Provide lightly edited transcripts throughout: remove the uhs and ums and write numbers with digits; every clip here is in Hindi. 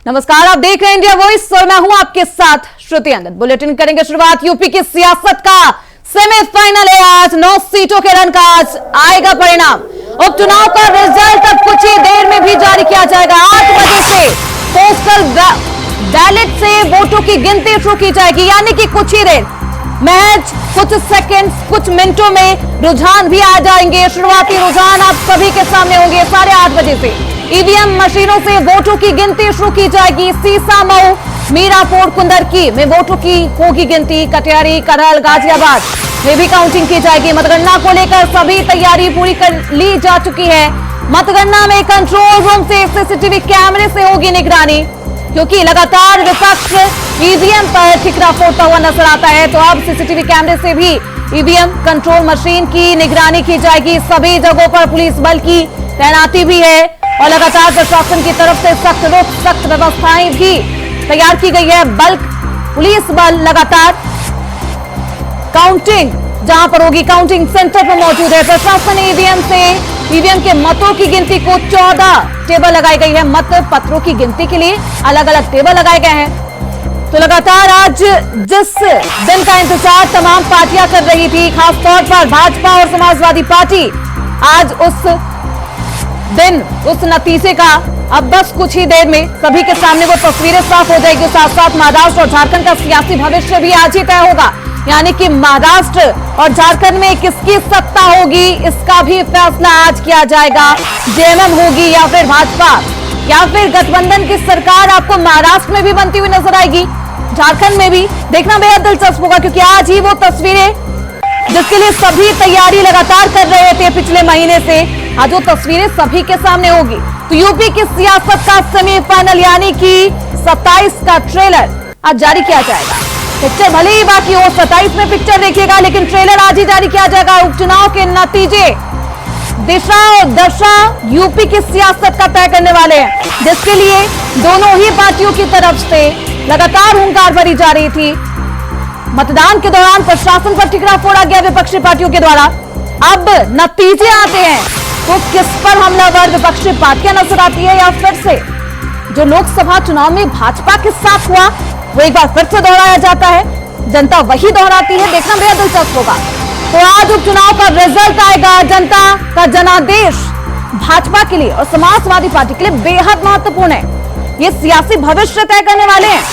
नमस्कार, आप देख रहे हैं इंडिया वॉइस और मैं हूं आपके साथ श्रुति अंगद। बुलेटिन करेंगे शुरुआत यूपी की सियासत का। सेमीफाइनल है आज, 9 सीटों के रन का आज आएगा परिणाम। उपचुनाव का रिजल्ट अब कुछ ही देर में भी जारी किया जाएगा। 8 बजे से पोस्टल बैलेट से वोटों की गिनती शुरू की जाएगी, यानी कि कुछ ही देर, महज कुछ सेकंड्स, कुछ मिनटों में रुझान भी आ जाएंगे। शुरुआती रुझान आप सभी के सामने होंगे। 8:30 बजे से ईवीएम मशीनों से वोटों की गिनती शुरू की जाएगी। सीसा, मऊ, मीरापुर, कुंदरकी में वोटों की होगी गिनती। कटिहारी, करहल, गाजियाबाद में भी काउंटिंग की जाएगी। मतगणना को लेकर सभी तैयारी पूरी कर ली जा चुकी है। मतगणना में कंट्रोल रूम से सीसीटीवी कैमरे से होगी निगरानी, क्योंकि लगातार विपक्ष ईवीएम पर ठिकरा फोड़ता हुआ नजर आता है। तो अब सीसीटीवी कैमरे से भी ईवीएम कंट्रोल मशीन की निगरानी की जाएगी। सभी जगहों पर पुलिस बल की तैनाती भी है और लगातार प्रशासन की तरफ से सख्त व्यवस्थाएं भी तैयार की गई है। बल्क पुलिस बल लगातार काउंटिंग जहां पर होगी, काउंटिंग सेंटर पर मौजूद है। प्रशासन ईवीएम के मतों की गिनती को 14 टेबल लगाई गई है। मत पत्रों की गिनती के लिए अलग अलग टेबल लगाए गए हैं। तो लगातार आज जिस दिन का इंतजार तमाम पार्टियां कर रही थी, खासतौर पर भाजपा और समाजवादी पार्टी, आज उस दिन, उस नतीजे का अब बस कुछ ही देर में सभी के सामने वो तस्वीरें साफ हो जाएगी। साथ साथ महाराष्ट्र और झारखंड का सियासी भविष्य भी आज ही तय होगा, यानी कि महाराष्ट्र और झारखंड में किसकी सत्ता होगी, इसका भी फैसला आज किया जाएगा। जेएमएम होगी या फिर भाजपा या फिर गठबंधन की सरकार आपको महाराष्ट्र में भी बनती हुई नजर आएगी, झारखंड में भी देखना बेहद दिलचस्प होगा, क्योंकि आज ही वो तस्वीरें जिसके लिए सभी तैयारी लगातार कर रहे थे पिछले महीने से, आज वो तस्वीरें सभी के सामने होगी। तो यूपी की सियासत का सेमीफाइनल यानी कि 27 का ट्रेलर आज जारी किया जाएगा। पिक्चर भले ही बाकी हो, 27 में पिक्चर देखिएगा, लेकिन ट्रेलर आज ही जारी किया जाएगा। उपचुनाव के नतीजे दिशा और दशा यूपी की सियासत का तय करने वाले हैं, जिसके लिए दोनों ही पार्टियों की तरफ से लगातार हुंकार भरी जा रही थी। मतदान के दौरान प्रशासन पर ठिकरा फोड़ा गया विपक्षी पार्टियों के द्वारा। अब नतीजे आते हैं तो किस पर हमलावर विपक्षी पार्टियां नजर आती है, या फिर से जो लोकसभा चुनाव में भाजपा के साथ हुआ वो एक बार फिर से दोहराया जाता है, जनता वही दोहराती है। देखना बेहद दिलचस्प होगा। तो आज उपचुनाव का रिजल्ट आएगा। जनता का जनादेश भाजपा के लिए और समाजवादी पार्टी के लिए बेहद महत्वपूर्ण है। ये सियासी भविष्य तय करने वाले हैं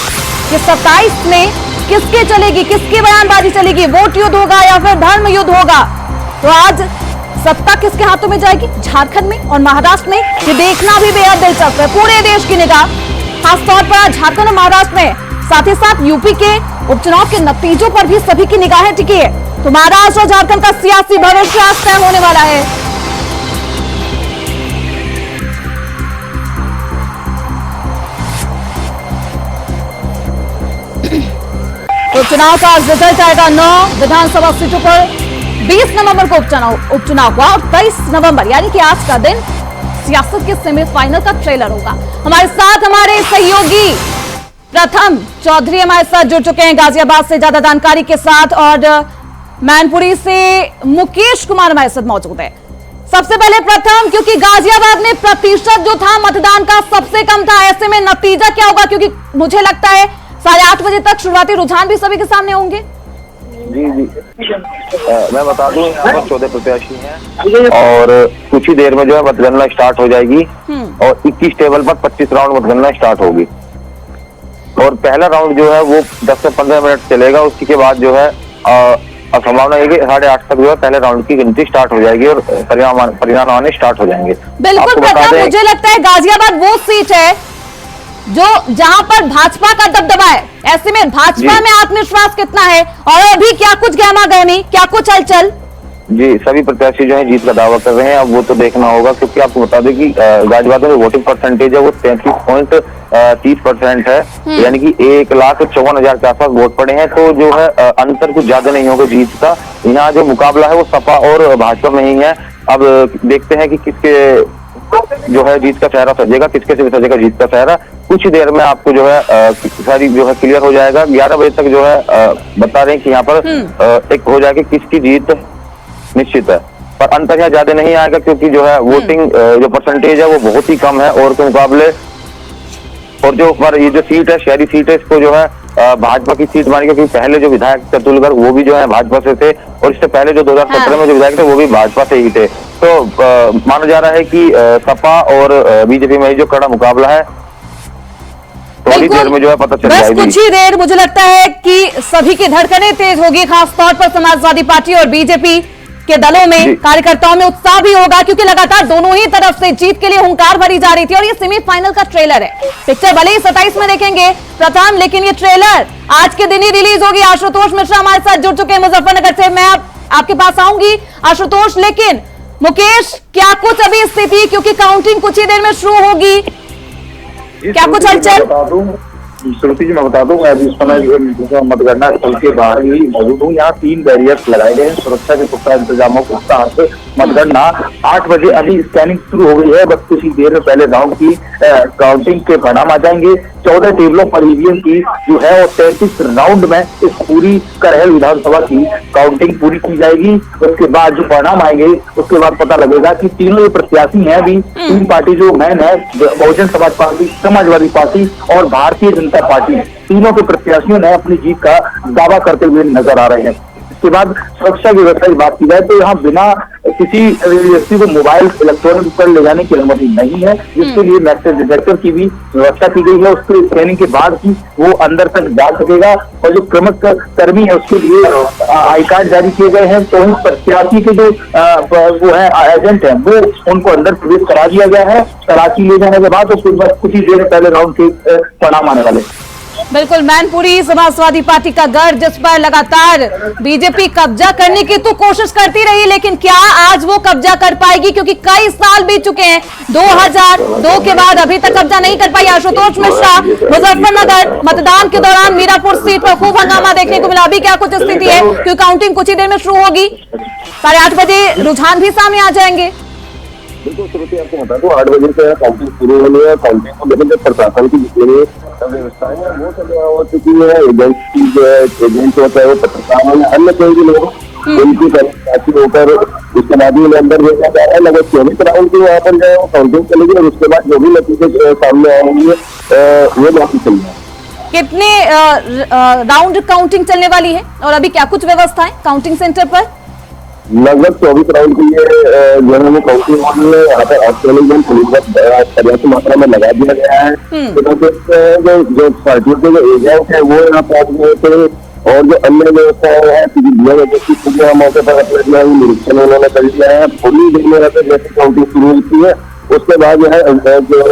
कि 27 में किसकी चलेगी, किसकी बयानबाजी चलेगी, वोट युद्ध होगा या फिर धर्म युद्ध होगा। तो आज सत्ता किसके हाथों में जाएगी, झारखंड में और महाराष्ट्र में, ये देखना भी बेहद दिलचस्प है। पूरे देश की निगाह खासतौर पर आज झारखंड और महाराष्ट्र में, साथ ही साथ यूपी के उपचुनाव के नतीजों पर भी सभी की निगाहें टिकी है। तो महाराष्ट्र और झारखंड का सियासी भविष्य आज तय होने वाला है। उपचुनाव का रिजल्ट आएगा 9 विधानसभा सीटों पर। 20 नवंबर को उपचुनाव हुआ और 23 नवंबर यानी कि आज का दिन सियासत के सेमीफाइनल का ट्रेलर होगा। हमारे साथ हमारे सहयोगी प्रथम चौधरी हमारे साथ जुड़ चुके हैं गाजियाबाद से ज्यादा जानकारी के साथ, और मैनपुरी से मुकेश कुमार हमारे साथ मौजूद है। सबसे पहले प्रथम, क्योंकि गाजियाबाद में प्रतिशत जो था मतदान का सबसे कम था, ऐसे में नतीजा क्या होगा, क्योंकि मुझे लगता है 8:30 बजे तक शुरुआती रुझान भी सभी के सामने होंगे। जी मैं बता दूं, यहाँ पर 14 प्रत्याशी हैं और कुछ ही देर में जो है मतगणना स्टार्ट हो जाएगी और 21 टेबल पर 25 राउंड मतगणना स्टार्ट होगी। और पहला राउंड जो है वो 10 से 15 मिनट चलेगा। उसी के बाद जो है संभावना है कि 8:30 तक जो है पहले राउंड की गिनती स्टार्ट हो जाएगी और परिणाम आने स्टार्ट हो जाएंगे। बिल्कुल प्रताप, मुझे लगता है गाजियाबाद वो सीट है जो जहां पर भाजपा का दबदबा है। ऐसे में भाजपा में आत्मविश्वास कितना है और अभी क्या कुछ गहमा गहमी, क्या कुछ हलचल? जी, सभी प्रत्याशी जो है जीत का दावा कर रहे हैं। अब वो तो देखना होगा, क्योंकि आपको बता दें कि गाजियाबाद में वोटिंग परसेंटेज है वो 33.30% है, यानी कि 1,54,000 के आसपास वोट पड़े हैं। तो जो है अंतर कुछ ज्यादा नहीं होगा जीत का। यहाँ जो मुकाबला है वो सपा और भाजपा में ही है। अब देखते हैं कि किसके जो है जीत का चेहरा सजेगा, किसके से सजेगा जीत का चेहरा। कुछ ही देर में आपको जो है सारी जो है क्लियर हो जाएगा। 11 बजे तक जो है बता रहे हैं कि यहाँ पर एक हो जाएगी किसकी जीत निश्चित है, पर अंतर यहाँ ज्यादा नहीं आएगा, क्योंकि जो है वोटिंग जो परसेंटेज है वो बहुत ही कम है और के मुकाबले और जो पर ये जो सीट है, शहरी सीट है, इसको जो है भाजपा की सीट मानी, क्योंकि पहले जो विधायक तेंदुलकर वो भी जो है भाजपा से थे, और इससे पहले जो 2017 में जो विधायक थे वो भी भाजपा से ही थे। तो माना जा रहा है कि सपा और बीजेपी में जो कड़ा मुकाबला है, थोड़ी देर में जो है पता चल जाएगी। बस कुछ ही देर, मुझे लगता है कि सभी की धड़कनें तेज होगी, खासतौर पर समाजवादी पार्टी और बीजेपी के दलों में, कार्यकर्ताओं में उत्साह भी होगा, क्योंकि लगातार दोनों ही तरफ से जीत के लिए हुंकार भरी जा रही थी। और ये सेमीफाइनल का ट्रेलर है, पिक्चर भले ही 27 में देखेंगे प्रथम, लेकिन ये ट्रेलर आज के दिन ही रिलीज होगी। आशुतोष मिश्रा हमारे साथ जुड़ चुके हैं मुजफ्फरनगर से, मैं आपके पास आऊंगी आशुतोष, लेकिन मुकेश क्या कुछ अभी स्थिति, क्योंकि काउंटिंग कुछ ही देर में शुरू होगी, क्या कुछ हलचल? श्रुति जी मैं बता दूं, मैं अभी इस समय मतगणना स्थल के बाहर ही मौजूद हूँ। यहाँ 3 बैरियर्स लगाए गए हैं, सुरक्षा के पुख्ता इंतजामों के साथ मतगणना 8 बजे अभी स्कैनिंग शुरू हो गई है। बस कुछ ही देर में पहले राउंड की काउंटिंग के परिणाम आ जाएंगे। 14 टेबलों पर ईवीएम की जो है वो 33 राउंड में इस पूरी करहल विधानसभा की काउंटिंग पूरी की जाएगी। उसके बाद जो परिणाम आएंगे उसके बाद पता लगेगा कि तीनों जो प्रत्याशी हैं, अभी 3 पार्टी जो मैन है, बहुजन समाज पार्टी, समाजवादी पार्टी और भारतीय जनता पार्टी, तीनों के प्रत्याशियों ने अपनी जीत का दावा करते हुए नजर आ रहे हैं। इसके बाद सुरक्षा की व्यवस्था की बात की जाए तो यहाँ बिना किसी व्यक्ति को मोबाइल इलेक्ट्रॉनिक उपकरण ले जाने की अनुमति नहीं है, जिसके लिए मैसेज डिटेक्टर की भी व्यवस्था की गई है। उसके स्कैनिंग के बाद ही वो अंदर तक जा सकेगा, और जो क्रमक कर्मी है उसके लिए आई कार्ड जारी किए गए हैं। तो उन प्रत्याशी के जो वो है एजेंट है, वो उनको अंदर प्रवेश करा दिया गया है। तलाशी ले जाने के बाद उसके बाद कुछ ही देर पहले राउंड के परिणाम आने वाले। बिल्कुल, मैनपुरी समाजवादी पार्टी का गढ़, जिस पर लगातार बीजेपी कब्जा करने की तो कोशिश करती रही, लेकिन क्या आज वो कब्जा कर पाएगी, क्योंकि कई साल बीत चुके हैं, 2002 के बाद अभी तक कब्जा नहीं कर पाई। आशुतोष मिश्रा, मुजफ्फरनगर मतदान के दौरान मीरापुर सीट पर खूब हंगामा देखने को मिला, अभी क्या कुछ स्थिति है, क्योंकि काउंटिंग कुछ ही देर में शुरू होगी, 8:30 बजे रुझान भी सामने आ जाएंगे। बिल्कुल श्रुति, आपको बता दूं 8 बजे से काउंटिंग शुरू होनी है। काउंटिंग को लेकर प्रशासन की जितनी व्यवस्थाएं हैं वो सब हो चुकी है। एजेंट की जो है, एजेंट होता है वो पत्रकार है, अन्य कोई भी लोग उनकी साथी होकर उसके बाद ही अंदर भेजा जा रहा है। लगभग 24 राउंड की वहाँ पर जो है काउंटिंग चलेगी, और उसके बाद जो भी नतीजे सामने आएंगे वो बाकी चल रहा है। कितने राउंड काउंटिंग चलने वाली है, और अभी क्या कुछ व्यवस्था है काउंटिंग सेंटर पर? लगभग 24 राउंड के लिए जो है वो काउंटिंग हॉल में यहाँ पर ऑस्ट्रेलियन पुलिस पर्याप्त मात्रा में लगा दिया गया है। तो जो पार्टियों के जो एजेंट है वो यहाँ पर गए थे, और जो अन्य व्यवस्थाएं हैं मौके पर अपने निरीक्षण उन्होंने कर लिया है। थोड़ी देर में जैसे काउंटिंग शुरू होती है उसके बाद जो है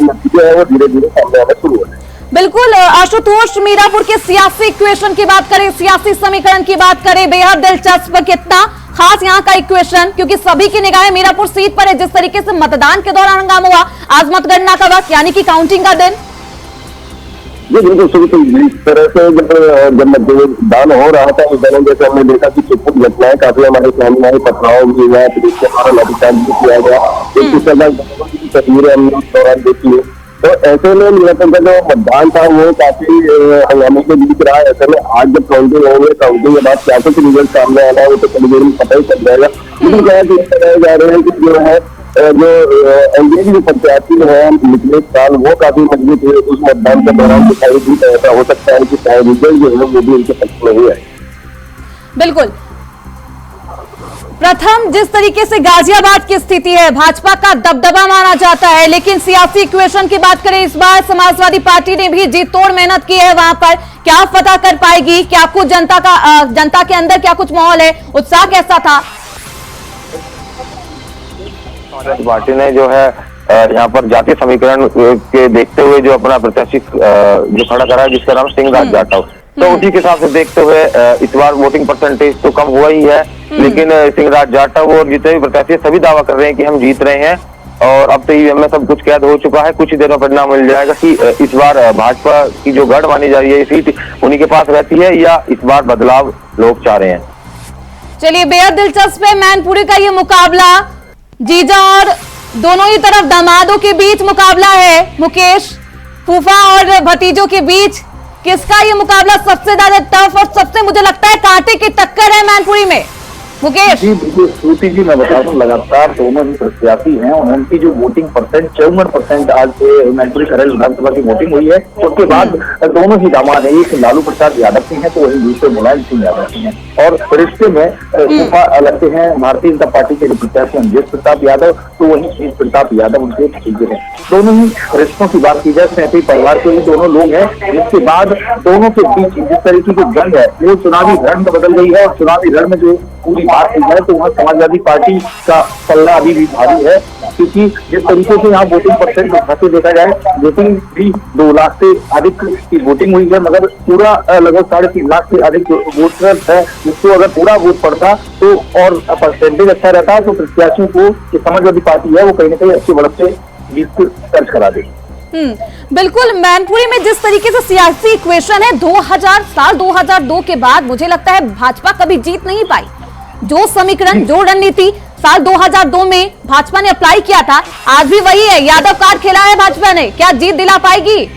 नतीजे है वो धीरे धीरे सामने आना शुरू हो रहे हैं। बिल्कुल आशुतोष, मीरापुर के सियासी इक्वेशन की बात करें, सियासी समीकरण की बात करें, बेहद दिलचस्प, कितना खास यहाँ का इक्वेशन, क्योंकि सभी की निगाहें मीरापुर सीट पर है। जिस तरीके से मतदान के दौरान हंगामा हुआ, आज मतगणना का वक्त यानी कि काउंटिंग का दिन। जी बिल्कुल शुरू इस तरह से जब मतदान हो रहा था उस दौरान जैसे हमने देखा कि छुटपुट घटनाएं काफी हमारे सामने आई, पथराव भी हुआ, पुलिस के द्वारा लाठीचार्ज भी किया गया, तस्वीरें हमने उस दौरान देखी है। तो ऐसे में मीरापुर का जो मतदान था वो काफी हंगामे के बीच रहा है। ऐसे में आज जब काउंटिंग होंगे, काउंटिंग के बाद क्या कुछ रिजल्ट सामने आना है वो तो थोड़ी देर में पता ही चल जाएगा। लेकिन क्या बताया जा रहे हैं कि जो है जो एनडीए की जो प्रत्याशी है निचले साल वो काफी मजबूत हुए उस मतदान के दौरान दिखाई दी। ऐसा हो सकता है कि शायद रिजल्ट जो है वो भी उनके पक्ष में ही है। बिल्कुल, प्रथम जिस तरीके से गाजियाबाद की स्थिति है, भाजपा का दबदबा माना जाता है, लेकिन सियासी इक्वेशन की बात करें, इस बार समाजवादी पार्टी ने भी जी तोड़ मेहनत की है। वहां पर क्या फतह कर पाएगी, क्या कुछ जनता के अंदर क्या कुछ माहौल है, उत्साह कैसा था? पार्टी ने जो है यहाँ पर जातीय समीकरण के देखते हुए जो अपना प्रत्याशी जो खड़ा करा है, जिसका नाम सिंह राज जाटव, तो उसी के हिसाब से देखते हुए इस बार वोटिंग परसेंटेज तो कम हुआ ही है, लेकिन सिंह राज जाटव और जितने भी प्रत्याशी सभी दावा कर रहे हैं कि हम जीत रहे हैं, और अब तो ईवीएम में सब कुछ कैद हो चुका है। कुछ ही देर में परिणाम मिल जाएगा कि इस बार भाजपा की जो गढ़ मानी जा रही है सीट उन्हीं के पास रहती है, या इस बार बदलाव लोग चाह रहे हैं। चलिए, बेहद दिलचस्प है मैनपुरी का ये मुकाबला, जीजा और दोनों ही तरफ दामादों के बीच मुकाबला है। मुकेश, फूफा और भतीजों के बीच किसका ये मुकाबला सबसे ज्यादा टफ और सबसे मुझे लगता है कांटे की टक्कर है मैनपुरी में? मुकेश। जी बिल्कुल श्रुति जी, मैं बता दूं लगातार दोनों ही प्रत्याशी हैं और उनकी जो वोटिंग परसेंट 54% आज मैनपुरी खरड़ विधानसभा की वोटिंग हुई है। उसके बाद दोनों ही दामाद है, एक लालू प्रसाद यादव सिंह है तो वही दूसरे मुलायम सिंह यादव सिंह है। और रिश्ते में सपा लगते हैं भारतीय जनता पार्टी के प्रत्याशी अंजेश प्रताप यादव, तो वही तेज प्रताप यादव उनके भतीजे हैं। दोनों ही रिश्तों की बात की जाए, सैंती परिवार के ही दोनों लोग हैं, जिसके बाद दोनों के बीच जिस तरीके की जंग है वो चुनावी रण में बदल गई है। और चुनावी रण में जो पूरी बात की जाए तो वहाँ समाजवादी पार्टी का पल्ला अभी भी भारी है, क्योंकि जिस तरीके से यहाँ वोटिंग परसेंट उठाते देखा जाए, वोटिंग भी 2 लाख से अधिक की वोटिंग हुई है, मगर पूरा लगभग 3.5 लाख से अधिक वोटर्स है, जिसको अगर पूरा वोट पड़ता तो और परसेंटेज अच्छा रहता तो प्रत्याशियों को जो समाजवादी पार्टी है वो कहीं ना कहीं अच्छी बढ़त से जीत दर्ज करा देगी। बिल्कुल। मैनपुरी में जिस तरीके से सियासी इक्वेशन है, 2002 के बाद मुझे लगता है भाजपा कभी जीत नहीं पाई। जो समीकरण, जो रणनीति साल 2002 में भाजपा ने अप्लाई किया था, आज भी वही है। यादव कार्ड खेला है भाजपा ने, क्या जीत दिला पाएगी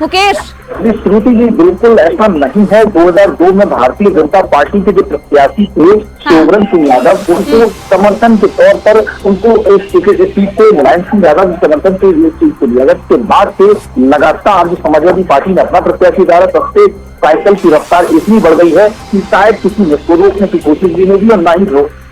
मुकेश? श्रुति जी बिल्कुल ऐसा नहीं है। 2002 में भारतीय जनता पार्टी के जो प्रत्याशी थे शिवरन सिंह यादव, उनको समर्थन के तौर पर उनको इस सीट को मुलायम सिंह यादव समर्थन के लिए सीट को दिया गया। इसके बाद से लगातार जो समाजवादी पार्टी ने अपना प्रत्याशी डाला, तब से साइकिल की रफ्तार इतनी बढ़ गई है कि शायद किसी ने इसको रोकने की कोशिश भी नहीं की और ना ही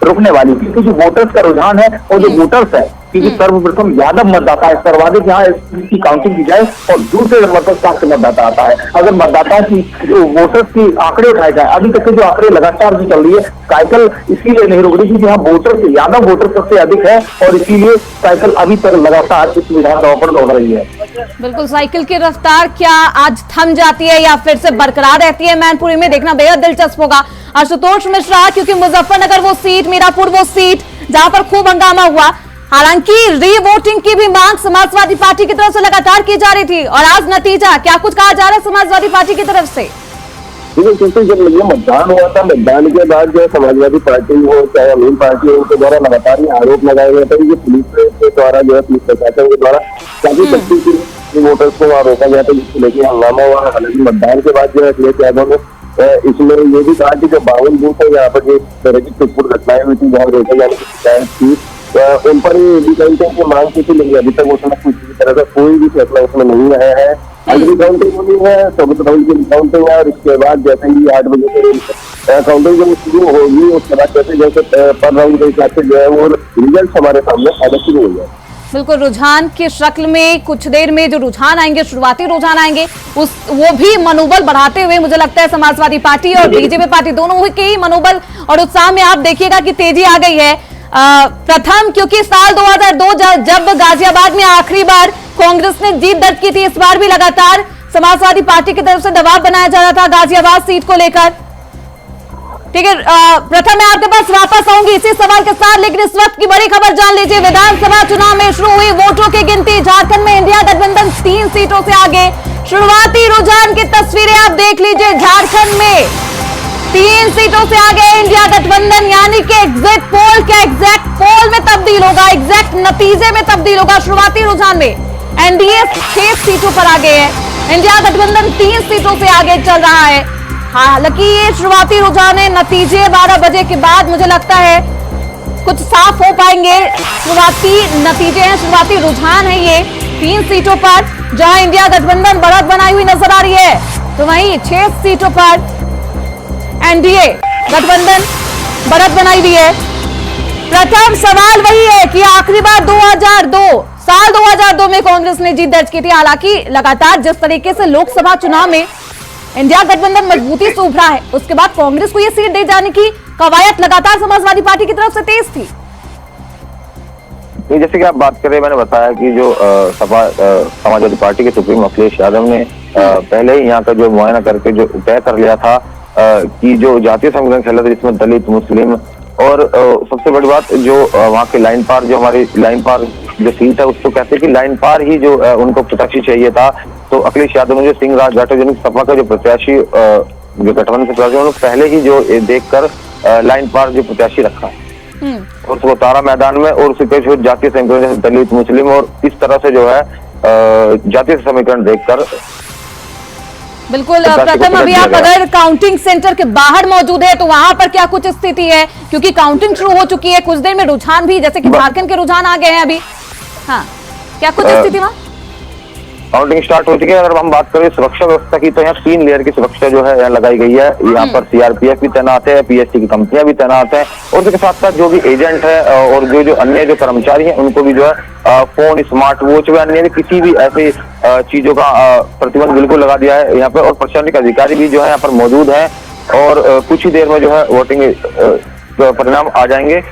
रोकने वाली, क्योंकि जो वोटर्स का रुझान है और जो वोटर्स है, क्योंकि सर्वप्रथम यादव मतदाता है, सर्वाधिक यहाँ इसकी काउंटिंग की जाए और दूसरे नंबर पर कांग्रेस मतदाता आता है। अगर मतदाता की जो वोटर्स की आंकड़े उठाए जाए, अभी तक के जो आंकड़े लगातार भी चल रही है, साइकिल इसीलिए नहीं रुक रही क्योंकि यहाँ वोटर से यादव वोटर सबसे अधिक है और इसीलिए साइकिल अभी तक लगातार इस विधानसभा पर दौड़ रही है। बिल्कुल। साइकिल की रफ्तार क्या आज थम जाती है या फिर से बरकरार रहती है मैनपुरी में, देखना बेहद दिलचस्प होगा। आशुतोष मिश्रा, क्योंकि मुजफ्फरनगर वो सीट, मीरापुर वो सीट जहां पर खूब हंगामा हुआ, हालांकि रीवोटिंग की भी मांग समाजवादी पार्टी की तरफ से लगातार की जा रही थी, और आज नतीजा क्या कुछ कहा जा रहा है समाजवादी पार्टी की तरफ से? क्योंकि जब ये मतदान हुआ था, मतदान के बाद जो समाजवादी पार्टी हो चाहे अमीन पार्टी हो, उनके द्वारा लगातार ये आरोप लगाया गया था कि पुलिस के द्वारा जो है पुलिस प्रशासन के द्वारा काफी सख्ती वोटर्स को वहाँ रोका गया था, जिसको लेकर हंगामा हुआ। हालांकि मतदान के बाद जो है अखिलेश यादव ने इसमें ये भी कहा कि जो 52 बूथ है यहाँ पर जो तरह की छुटपुट घटनाएं हुई थी, जहाँ रोके जाने की शिकायत थी, उन पर रिकाउंटिंग की मांग की थी, लेकिन अभी तक उसमें किसी तरह का कोई भी फैसला उसमें नहीं आया है। रिकाउंटिंग होनी है, 24 राउंड की रिकाउंटिंग है और इसके बाद जैसे ही 8 बजे से काउंटिंग जब शुरू होगी, उसके बाद जैसे पर राउंड के हिसाब से जो है वो रिजल्ट हमारे सामने आना शुरू हो जाए। बिल्कुल। रुझान की शक्ल में कुछ देर में जो रुझान आएंगे, शुरुआती रुझान आएंगे, वो भी मनोबल बढ़ाते हुए मुझे लगता है समाजवादी पार्टी और बीजेपी पार्टी दोनों के ही मनोबल और उत्साह में आप देखिएगा कि तेजी आ गई है। प्रथम, क्योंकि साल 2002 जब गाजियाबाद में आखिरी बार कांग्रेस ने जीत दर्ज की थी, इस बार भी लगातार समाजवादी पार्टी की तरफ से दबाव बनाया जा रहा था गाजियाबाद सीट को लेकर। ठीक है, प्रथम मैं आपके पास वापस आऊंगी इसी सवाल के साथ, लेकिन इस वक्त की बड़ी खबर जान लीजिए। विधानसभा चुनाव में शुरू हुई वोटों की गिनती, झारखंड में इंडिया गठबंधन 3 सीटों से आगे। शुरुआती रुझान की तस्वीरें आप देख लीजिए। झारखंड में 3 सीटों से आगे इंडिया गठबंधन, यानी कि एग्जिट पोल क्या एग्जैक्ट पोल में तब्दील होगा, एग्जैक्ट नतीजे में तब्दील होगा। शुरुआती रुझान में एनडीए 6 सीटों पर आगे है, इंडिया गठबंधन 3 सीटों से आगे चल रहा है। हालांकि ये शुरुआती रुझान है, नतीजे 12 बजे के बाद मुझे लगता है कुछ साफ हो पाएंगे। शुरुआती नतीजे हैं, शुरुआती रुझान है ये 3 सीटों पर, जहां इंडिया गठबंधन बढ़त बनाई हुई नजर आ रही है, तो वहीं 6 सीटों पर एनडीए गठबंधन बढ़त बनाई हुई है। प्रथम सवाल वही है कि आखिरी बार 2002 में कांग्रेस ने जीत दर्ज की थी। हालांकि लगातार जिस तरीके से लोकसभा चुनाव में इंडिया गठबंधन मजबूती से उभरा है, उसके बाद कांग्रेस को यह सीट दे जाने की कवायद लगातार समाजवादी पार्टी की तरफ से तेज थी। जैसे कि आप बात कर रहे हैं, मैंने बताया कि जो समाजवादी पार्टी के सुप्रीमो अखिलेश यादव ने पहले ही यहाँ का जो मुआयना करके जो तय कर लिया था कि जो जातीय समीकरण खेला था, जिसमें दलित, मुस्लिम और सबसे बड़ी बात जो वहाँ के लाइन पार, जो हमारी लाइन पार जो सीट है, उसको कहते हैं कि लाइन पार ही जो उनको प्रत्याशी चाहिए था। तो अखिलेश यादव ने जो सिंह राज जाटव यानी सपा का जो प्रत्याशी जो गठबंधन से प्रत्याशी, उन्होंने पहले ही जो देखकर लाइन पार जो प्रत्याशी रखा और उसको उतारा मैदान में, और उसके जातीय समीकरण दलित, मुस्लिम और इस तरह से जो है जातीय समीकरण देखकर बिल्कुल प्रत्याशी को प्रथम, टिकट अभी दिया आप गया। अगर काउंटिंग सेंटर के बाहर मौजूद है तो वहां पर क्या कुछ स्थिति है, क्योंकि काउंटिंग शुरू हो चुकी है, कुछ देर में रुझान भी, जैसे कि झारखंड के रुझान आ गए हैं अभी, हाँ, क्या कुछ स्थिति वहां? काउंटिंग स्टार्ट हो चुकी है। अगर हम बात करें सुरक्षा व्यवस्था की, तो यहाँ 3 लेयर की सुरक्षा जो है यहाँ लगाई गई है। यहाँ पर सीआरपीएफ भी तैनात है, पीएससी की कंपनियां भी तैनात हैं, और उसके साथ साथ जो भी एजेंट है और जो अन्य जो कर्मचारी हैं, उनको भी जो है फोन, स्मार्ट वॉच व अन्य किसी भी ऐसी चीजों का प्रतिबंध बिल्कुल लगा दिया है यहाँ पर। और प्रशासनिक अधिकारी भी जो है यहाँ पर मौजूद है, और कुछ ही देर में जो है वोटिंग परिणाम आ जाएंगे।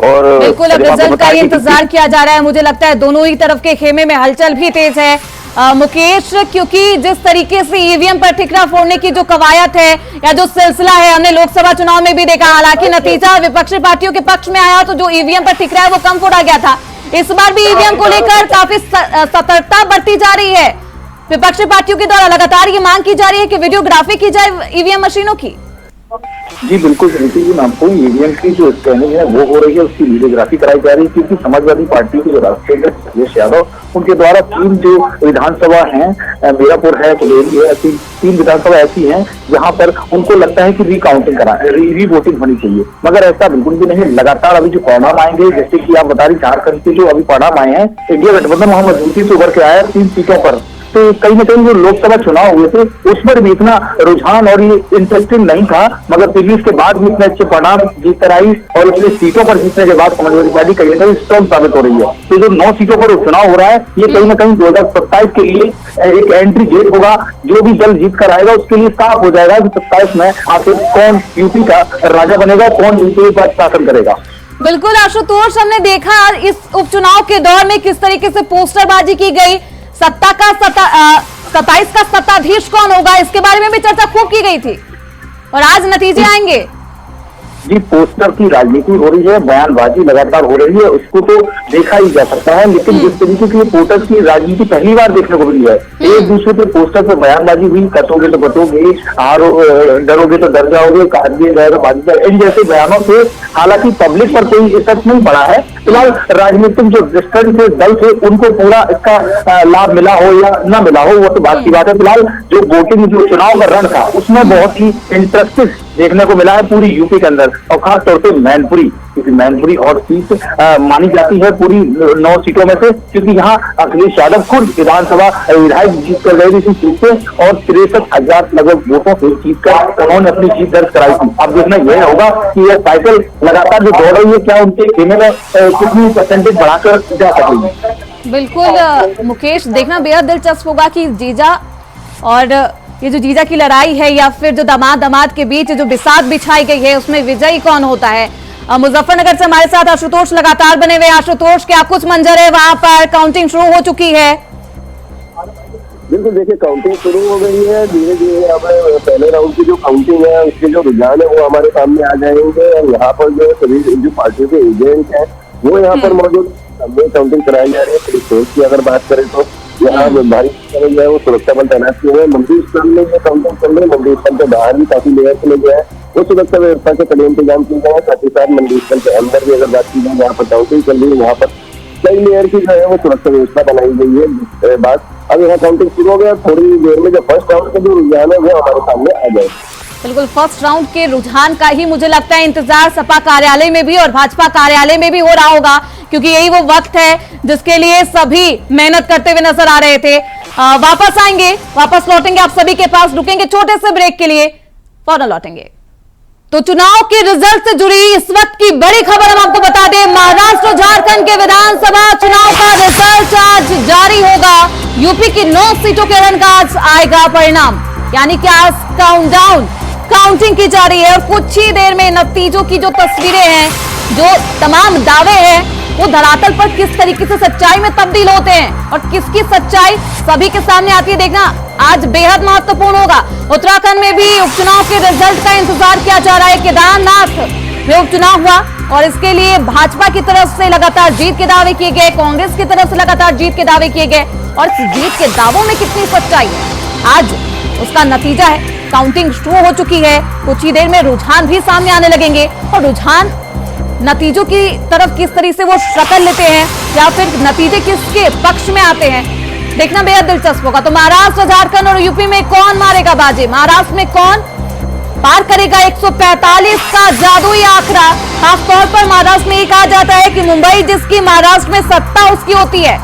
और बिल्कुल अब रिजल्ट का ही इंतजार किया जा रहा है। मुझे लगता है दोनों ही तरफ के खेमे में हलचल भी तेज है मुकेश, क्योंकि जिस तरीके से ईवीएम पर ठिकरा फोड़ने की जो कवायद है या जो सिलसिला है, हमने लोकसभा चुनाव में भी देखा। हालांकि नतीजा विपक्षी पार्टियों के पक्ष में आया, तो जो ईवीएम पर ठिकरा है वो कम फोड़ा गया था। इस बार भी ईवीएम को लेकर काफी सतर्कता बरती जा रही है। विपक्षी पार्टियों के द्वारा लगातार ये मांग की जा रही है कि वीडियोग्राफी की जाए ईवीएम मशीनों की। जी बिल्कुल रीति जी, आपको ईवीएम की जो स्कैनिंग है वो हो रही है, उसकी वीडियोग्राफी कराई जा रही है, क्योंकि समाजवादी पार्टी के जो राष्ट्रीय अध्यक्ष अखिलेश यादव, उनके द्वारा 3 जो विधानसभा हैं, मीरापुर है, कुलेरी है, 3 विधानसभा ऐसी हैं जहां पर उनको लगता है कि रीकाउंटिंग री वोटिंग होनी चाहिए, मगर ऐसा बिल्कुल भी नहीं। लगातार अभी जो परिणाम आएंगे, जैसे कि आप बता रही झारखंड के जो अभी परिणाम आए हैं, इंडिया गठबंधन वहां मजबूती से उभर के आया 3 सीटों पर। तो कहीं न कहीं जो लोकसभा चुनाव हुए थे उस पर भी इतना रुझान और ये इंटरेस्टिंग नहीं था, मगर फिर भी इसके बाद भी इतने अच्छे परिणाम जीत कर आई, और इसलिए सीटों पर जीतने के बाद समाजवादी पार्टी कहीं ना कहीं स्ट्रॉन्ग साबित हो रही है। तो जो 9 सीटों पर चुनाव हो रहा है, ये कहीं ना कहीं 2027 के लिए एक एंट्री गेट होगा। जो भी दल जीत कर आएगा उसके लिए साफ हो जाएगा कि 27 में आखिर कौन यूपी का राजा बनेगा, कौन यूपी पर शासन करेगा। बिल्कुल आशुतोष, हमने देखा इस उपचुनाव के दौर में किस तरीके से पोस्टरबाजी की गई। 27 का सत्ताधीश कौन होगा, इसके बारे में भी चर्चा खूब की गई थी, और आज नतीजे आएंगे। जी पोस्टर की राजनीति हो रही है, बयानबाजी लगातार हो रही है, उसको तो देखा ही जा सकता है, लेकिन जिस तरीके की पोस्टर की राजनीति पहली बार देखने को मिली है, एक दूसरे के पोस्टर पर बयानबाजी हुई, कटोगे तो बटोगे, डरोगे तो डर जाओगे, काटिए जाएगा बाजी जाएगा, इन जैसे बयानों से हालांकि पब्लिक पर कोई इफेक्ट नहीं पड़ा है। फिलहाल राजनीतिक जो डिस्टेंस थे, दल थे, उनको पूरा इसका लाभ मिला हो या न मिला हो वो तो बात की बात है। फिलहाल जो वोटिंग, जो चुनाव का रण था, उसमें बहुत ही इंटरेस्टिंग देखने को मिला है पूरी यूपी के अंदर, और खास तौर पे मैनपुरी, क्योंकि मैनपुरी और सीट मानी जाती है पूरी 9 सीटों में से, क्योंकि यहाँ अखिलेश यादव खुद विधानसभा विधायक जीत कर गए थे इसी सीट से, और 63,000 लगभग वोटों से जीत कर उन्होंने अपनी जीत दर्ज कराई थी। अब देखना यह होगा कि यह साइकिल लगातार जो दौड़ रही है, क्या उनके खेमे में कितनी परसेंटेज बढ़ाकर जा सकेगी। बिल्कुल मुकेश, देखना बेहद दिलचस्प होगा कि जीजा और ये जो जीजा की लड़ाई है, या फिर जो दामाद के बीच जो बिसात बिछाई गई है, उसमें विजयी कौन होता है। मुजफ्फरनगर से हमारे साथ आशुतोष लगातार बने हुए। आशुतोष, क्या कुछ मंजर है वहां पर? काउंटिंग शुरू हो चुकी है। बिल्कुल, देखिए काउंटिंग शुरू हो गई है धीरे धीरे। अब पहले राउंड की जो काउंटिंग है उसके जो रुझान है वो हमारे सामने आ जाएंगे, और यहाँ पर जो सभी जो पार्टियों के एजेंट हैं वो यहाँ पर मौजूद काउंटिंग कराई जा रही है। पुलिस की अगर बात करें तो यहाँ भारी जो है वो सुरक्षा बल तैनात किए हुए। मंडी स्थल में जो काउंटिंग चल रही है, मंडी स्थल के बाहर भी काफी लेयर से जो है वो सुरक्षा व्यवस्था के कड़े इंतजाम किए गए हैं। साथ ही साथ मंडी स्थल के अंदर भी अगर बात की जाए, जहाँ पर काउंटिंग चल रही है वहाँ पर कई लेयर की जो है वो सुरक्षा व्यवस्था बनाई गई है। जिसके बाद अब यहाँ काउंटिंग शुरू हो गया, थोड़ी देर में जो फर्स्ट राउंड का जो रुझान है वो हमारे सामने आ जाएगा। बिल्कुल, फर्स्ट राउंड के रुझान का ही मुझे लगता है इंतजार सपा कार्यालय में भी और भाजपा कार्यालय में भी हो रहा होगा, क्योंकि यही वो वक्त है जिसके लिए सभी मेहनत करते हुए नजर आ रहे थे। वापस आएंगे, वापस लौटेंगे आप सभी के पास, रुकेंगे छोटे से ब्रेक के लिए, फौरन लौटेंगे। तो चुनाव के रिजल्ट से जुड़ी इस वक्त की बड़ी खबर हम आपको बता दें, महाराष्ट्र और झारखंड के विधानसभा चुनाव का रिजल्ट आज जारी होगा। यूपी की 9 सीटों के रण का आज आएगा परिणाम, यानी कि आज काउंटडाउन, काउंटिंग की जा रही है, और कुछ ही देर में नतीजों की जो तस्वीरें हैं, जो तमाम दावे हैं, वो धरातल पर किस तरीके से सच्चाई में तब्दील होते हैं और किसकी सच्चाई सभी के सामने आती है, देखना आज बेहद महत्वपूर्ण होगा। उत्तराखंड में भी उपचुनाव के रिजल्ट का इंतजार किया जा रहा है। केदारनाथ में उपचुनाव हुआ और इसके लिए भाजपा की तरफ से लगातार जीत के दावे किए गए, कांग्रेस की तरफ से लगातार जीत के दावे किए गए, और जीत के दावों में कितनी सच्चाई है आज उसका नतीजा है। काउंटिंग शुरू हो चुकी है, कुछ ही देर में रुझान भी सामने आने लगेंगे, और रुझान नतीजों की तरफ किस तरह से वो शक्ल लेते हैं या फिर नतीजे किसके पक्ष में आते हैं, देखना बेहद दिलचस्प होगा। तो महाराष्ट्र, झारखंड और यूपी में कौन मारेगा बाजी? महाराष्ट्र में कौन पार करेगा 145 का जादुई आंकड़ा? खासतौर पर महाराष्ट्र में ये कहा जाता है कि मुंबई जिसकी महाराष्ट्र में सत्ता उसकी होती है,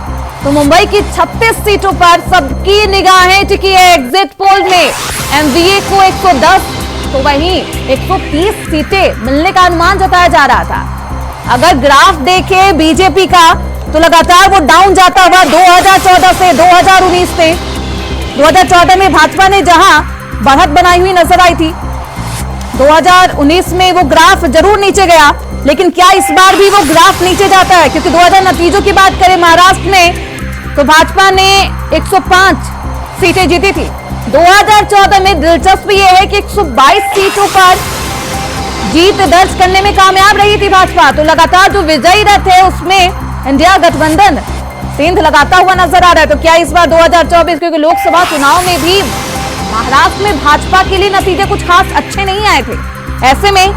तो मुंबई की 36 सीटों पर सबकी निगाहें टिकी है। एग्जिट पोल में एनडीए को 110 तो वहीं 130 सीटें मिलने का अनुमान जताया जा रहा था। अगर ग्राफ देखे बीजेपी का तो लगातार वो डाउन जाता हुआ 2014 से 2019 से 2014 में भाजपा ने जहां बढ़त बनाई हुई नजर आई थी, 2019 में वो ग्राफ जरूर नीचे गया, लेकिन क्या इस बार भी वो ग्राफ नीचे जाता है? क्योंकि 2000 नतीजों की बात करें महाराष्ट्र में तो भाजपा ने 105 सीटें जीती थी। 2014 में दिलचस्प ये है कि 122 सीटों पर जीत दर्ज करने में कामयाब रही थी भाजपा। तो लगातार जो विजयी रथ है उसमें इंडिया गठबंधन सेंध लगाता हुआ नजर आ रहा है। तो क्या इस बार 2024, क्योंकि लोकसभा चुनाव में भी महाराष्ट्र में भाजपा के लिए नतीजे कुछ खास अच्छे नहीं आए थे, ऐसे में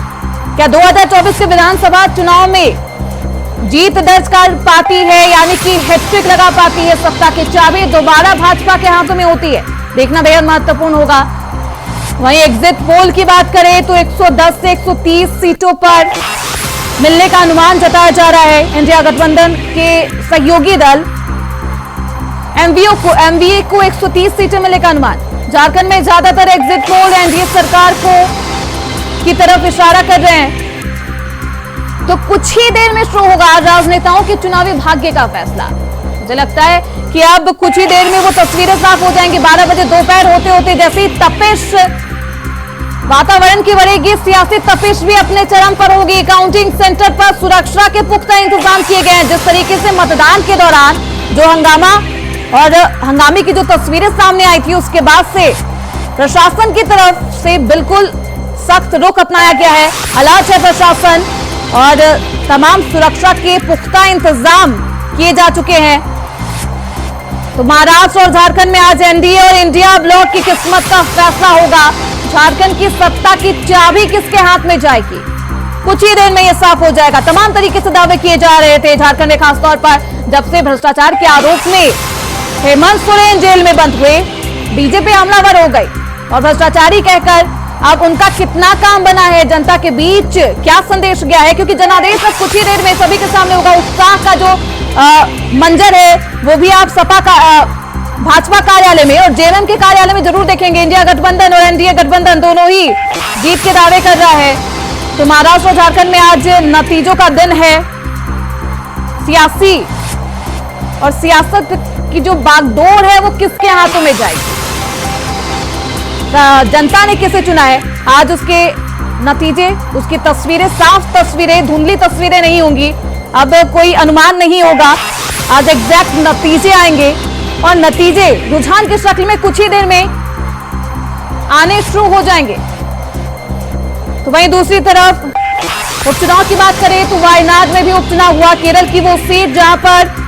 क्या 2024 के विधानसभा चुनाव में जीत दर्ज कर पाती है, यानी कि हैट्रिक लगा पाती है? सत्ता की चाबी दोबारा भाजपा के हाथों में होती है, देखना बेहद महत्वपूर्ण होगा। वहीं एग्जिट पोल की बात करें तो 110 से 130 सीटों पर मिलने का अनुमान जताया जा रहा है। इंडिया गठबंधन के सहयोगी दल एमवीए को 130 सीटें मिलने का अनुमान। झारखंड में ज्यादातर एग्जिट पोल एनडीए सरकार की तरफ इशारा कर रहे हैं। तो कुछ ही देर में शुरू होगा राजनेताओं के चुनावी भाग्य का फैसला। मुझे लगता है कि अब कुछ ही देर में वो तस्वीरें साफ हो जाएंगी। 12 बजे दोपहर होते होते जैसी तपिश वातावरण की बढ़ेगी, सियासी तपिश भी अपने चरम पर होगी। काउंटिंग सेंटर पर सुरक्षा के पुख्ता इंतजाम किए गए हैं। जिस तरीके से मतदान के दौरान जो हंगामे की जो तस्वीरें सामने आई थी, उसके बाद से प्रशासन की तरफ से बिल्कुल सख्त रुख अपनाया गया है। अलर्ट है प्रशासन और तमाम सुरक्षा के पुख्ता इंतजाम किए जा चुके हैं। तो महाराष्ट्र और झारखंड में आज एनडीए और इंडिया ब्लॉक की किस्मत का फैसला होगा। झारखंड की सत्ता की चाबी किसके हाथ में जाएगी, कुछ ही देर में यह साफ हो जाएगा। तमाम तरीके से दावे किए जा रहे थे झारखंड में, खासतौर पर जब से भ्रष्टाचार के आरोप में हेमंत सोरेन जेल में बंद हुए, बीजेपी हमलावर हो गई और भ्रष्टाचारी कहकर अब उनका कितना काम बना है, जनता के बीच क्या संदेश गया है? क्योंकि जनादेश अब कुछ ही देर में सभी के सामने होगा। उत्साह का जो मंजर है वो भी आप भाजपा कार्यालय में और जेएमएम के कार्यालय में जरूर देखेंगे। इंडिया गठबंधन और एनडीए गठबंधन दोनों ही जीत के दावे कर रहा है। तो महाराष्ट्र और झारखंड में आज नतीजों का दिन है। सियासी और सियासत की जो बागडोर है वो किसके हाथों में जाएगी, जनता ने किसे चुना है, आज उसके नतीजे, उसकी तस्वीरें, साफ तस्वीरें, धुंधली तस्वीरें नहीं होंगी। अब कोई अनुमान नहीं होगा, आज एग्जैक्ट नतीजे आएंगे और नतीजे रुझान की शक्ल में कुछ ही देर में आने शुरू हो जाएंगे। तो वहीं दूसरी तरफ उपचुनाव की बात करें तो वायनाड में भी उपचुनाव हुआ। केरल की वो सीट जहां पर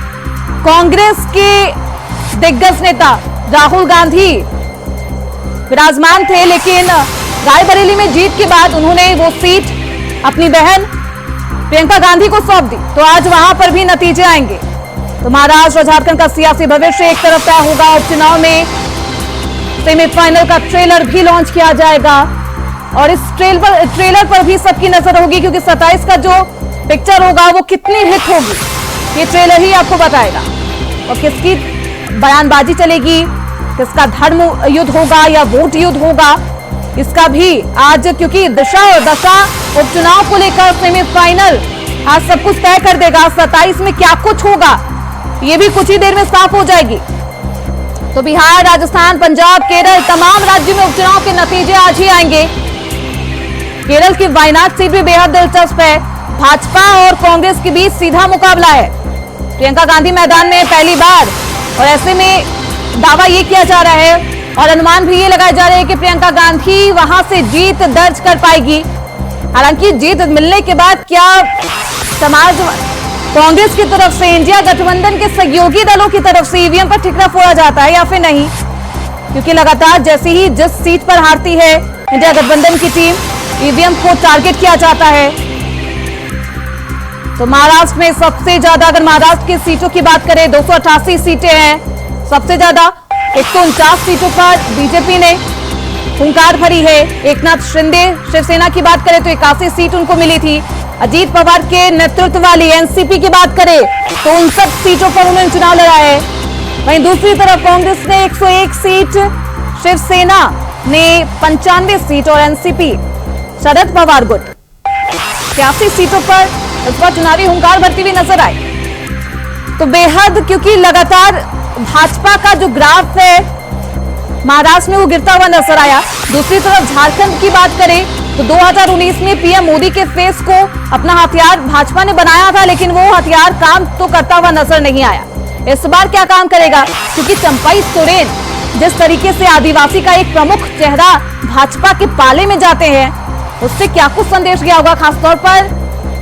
कांग्रेस के दिग्गज नेता राहुल गांधी विराजमान थे, लेकिन रायबरेली में जीत के बाद उन्होंने वो सीट अपनी बहन प्रियंका गांधी को सौंप दी। तो आज वहां पर भी नतीजे आएंगे। तो महाराष्ट्र और झारखंड का सियासी भविष्य एक तरफ तय होगा। उपचुनाव में सेमीफाइनल का ट्रेलर भी लॉन्च किया जाएगा और इस ट्रेलर पर भी सबकी नजर होगी, क्योंकि 27 का जो पिक्चर होगा वो कितनी हिट होगी ये ट्रेलर ही आपको बताएगा। और किसकी बयानबाजी चलेगी, किसका धर्म युद्ध होगा या वोट युद्ध होगा, इसका भी आज, क्योंकि दिशा और दशा उपचुनाव को लेकर सेमीफाइनल आज सब कुछ तय कर देगा। 27 में क्या कुछ होगा ये भी कुछ ही देर में साफ हो जाएगी। तो बिहार, राजस्थान, पंजाब, केरल, तमाम राज्यों में उपचुनाव के नतीजे आज ही आएंगे। केरल की वायनाड सीट भी बेहद दिलचस्प है। भाजपा और कांग्रेस के बीच सीधा मुकाबला है। प्रियंका गांधी मैदान में पहली बार और ऐसे में दावा ये किया जा रहा है और अनुमान भी ये लगाए जा रहे हैं कि प्रियंका गांधी वहां से जीत दर्ज कर पाएगी। हालांकि जीत मिलने के बाद क्या समाज कांग्रेस की तरफ से, इंडिया गठबंधन के सहयोगी दलों की तरफ से ईवीएम पर ठिकरा फोड़ा जाता है या फिर नहीं, क्योंकि लगातार जैसे ही जिस सीट पर हारती है इंडिया गठबंधन की टीम, ईवीएम को टारगेट किया जाता है। तो महाराष्ट्र में सबसे ज्यादा, अगर महाराष्ट्र की सीटों की बात करें, 288 सीटें हैं। सबसे ज्यादा 149 सीटों पर बीजेपी ने हुंकार भरी है। एकनाथ शिंदे शिवसेना की बात करें तो 81 सीट उनको मिली थी। अजीत पवार के नेतृत्व वाली एनसीपी की बात करें तो 59 सीटों पर उन्होंने चुनाव लड़ा है। वहीं दूसरी तरफ कांग्रेस ने 101 सीट, शिवसेना ने 95 सीट और एनसीपी शरद पवार गुट 81 सीटों पर इस बार चुनावी हुंकार भरती हुई नजर आई। तो बेहद, क्योंकि लगातार भाजपा का जो ग्राफ है महाराष्ट्र में वो गिरता हुआ नजर आया। दूसरी तरफ झारखंड की बात करें तो 2019 में पीएम मोदी के फेस को अपना हथियार भाजपा ने बनाया था, लेकिन वो हथियार काम तो करता हुआ नजर नहीं आया। इस बार क्या काम करेगा, क्योंकि चंपाई सोरेन जिस तरीके से आदिवासी का एक प्रमुख चेहरा भाजपा के पाले में जाते हैं, उससे क्या कुछ संदेश गया होगा, खासतौर पर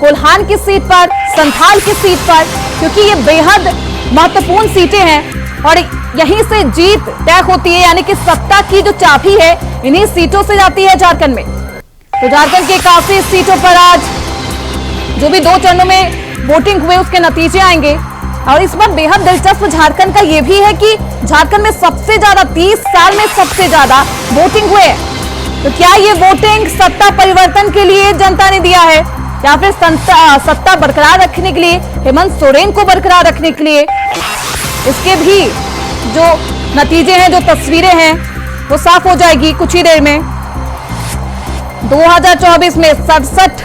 कोल्हान की सीट पर, संथाल की सीट पर, क्योंकि ये बेहद महत्वपूर्ण सीटें हैं और यहीं से जीत तय होती है। यानी कि सत्ता की जो चाबी है इन्हीं सीटों से जाती है झारखंड में। तो झारखंड के काफी सीटों पर आज जो भी 2 चरणों में वोटिंग हुए उसके नतीजे आएंगे। और इस बार बेहद दिलचस्प झारखंड का यह भी है कि झारखंड में सबसे ज्यादा 30 साल में सबसे ज्यादा वोटिंग हुए। तो क्या ये वोटिंग सत्ता परिवर्तन के लिए जनता ने दिया है या फिर सत्ता बरकरार रखने के लिए, हेमंत सोरेन को बरकरार रखने के लिए? इसके भी जो नतीजे हैं, जो तस्वीरें हैं, वो साफ हो जाएगी कुछ ही देर में। 2024 में 67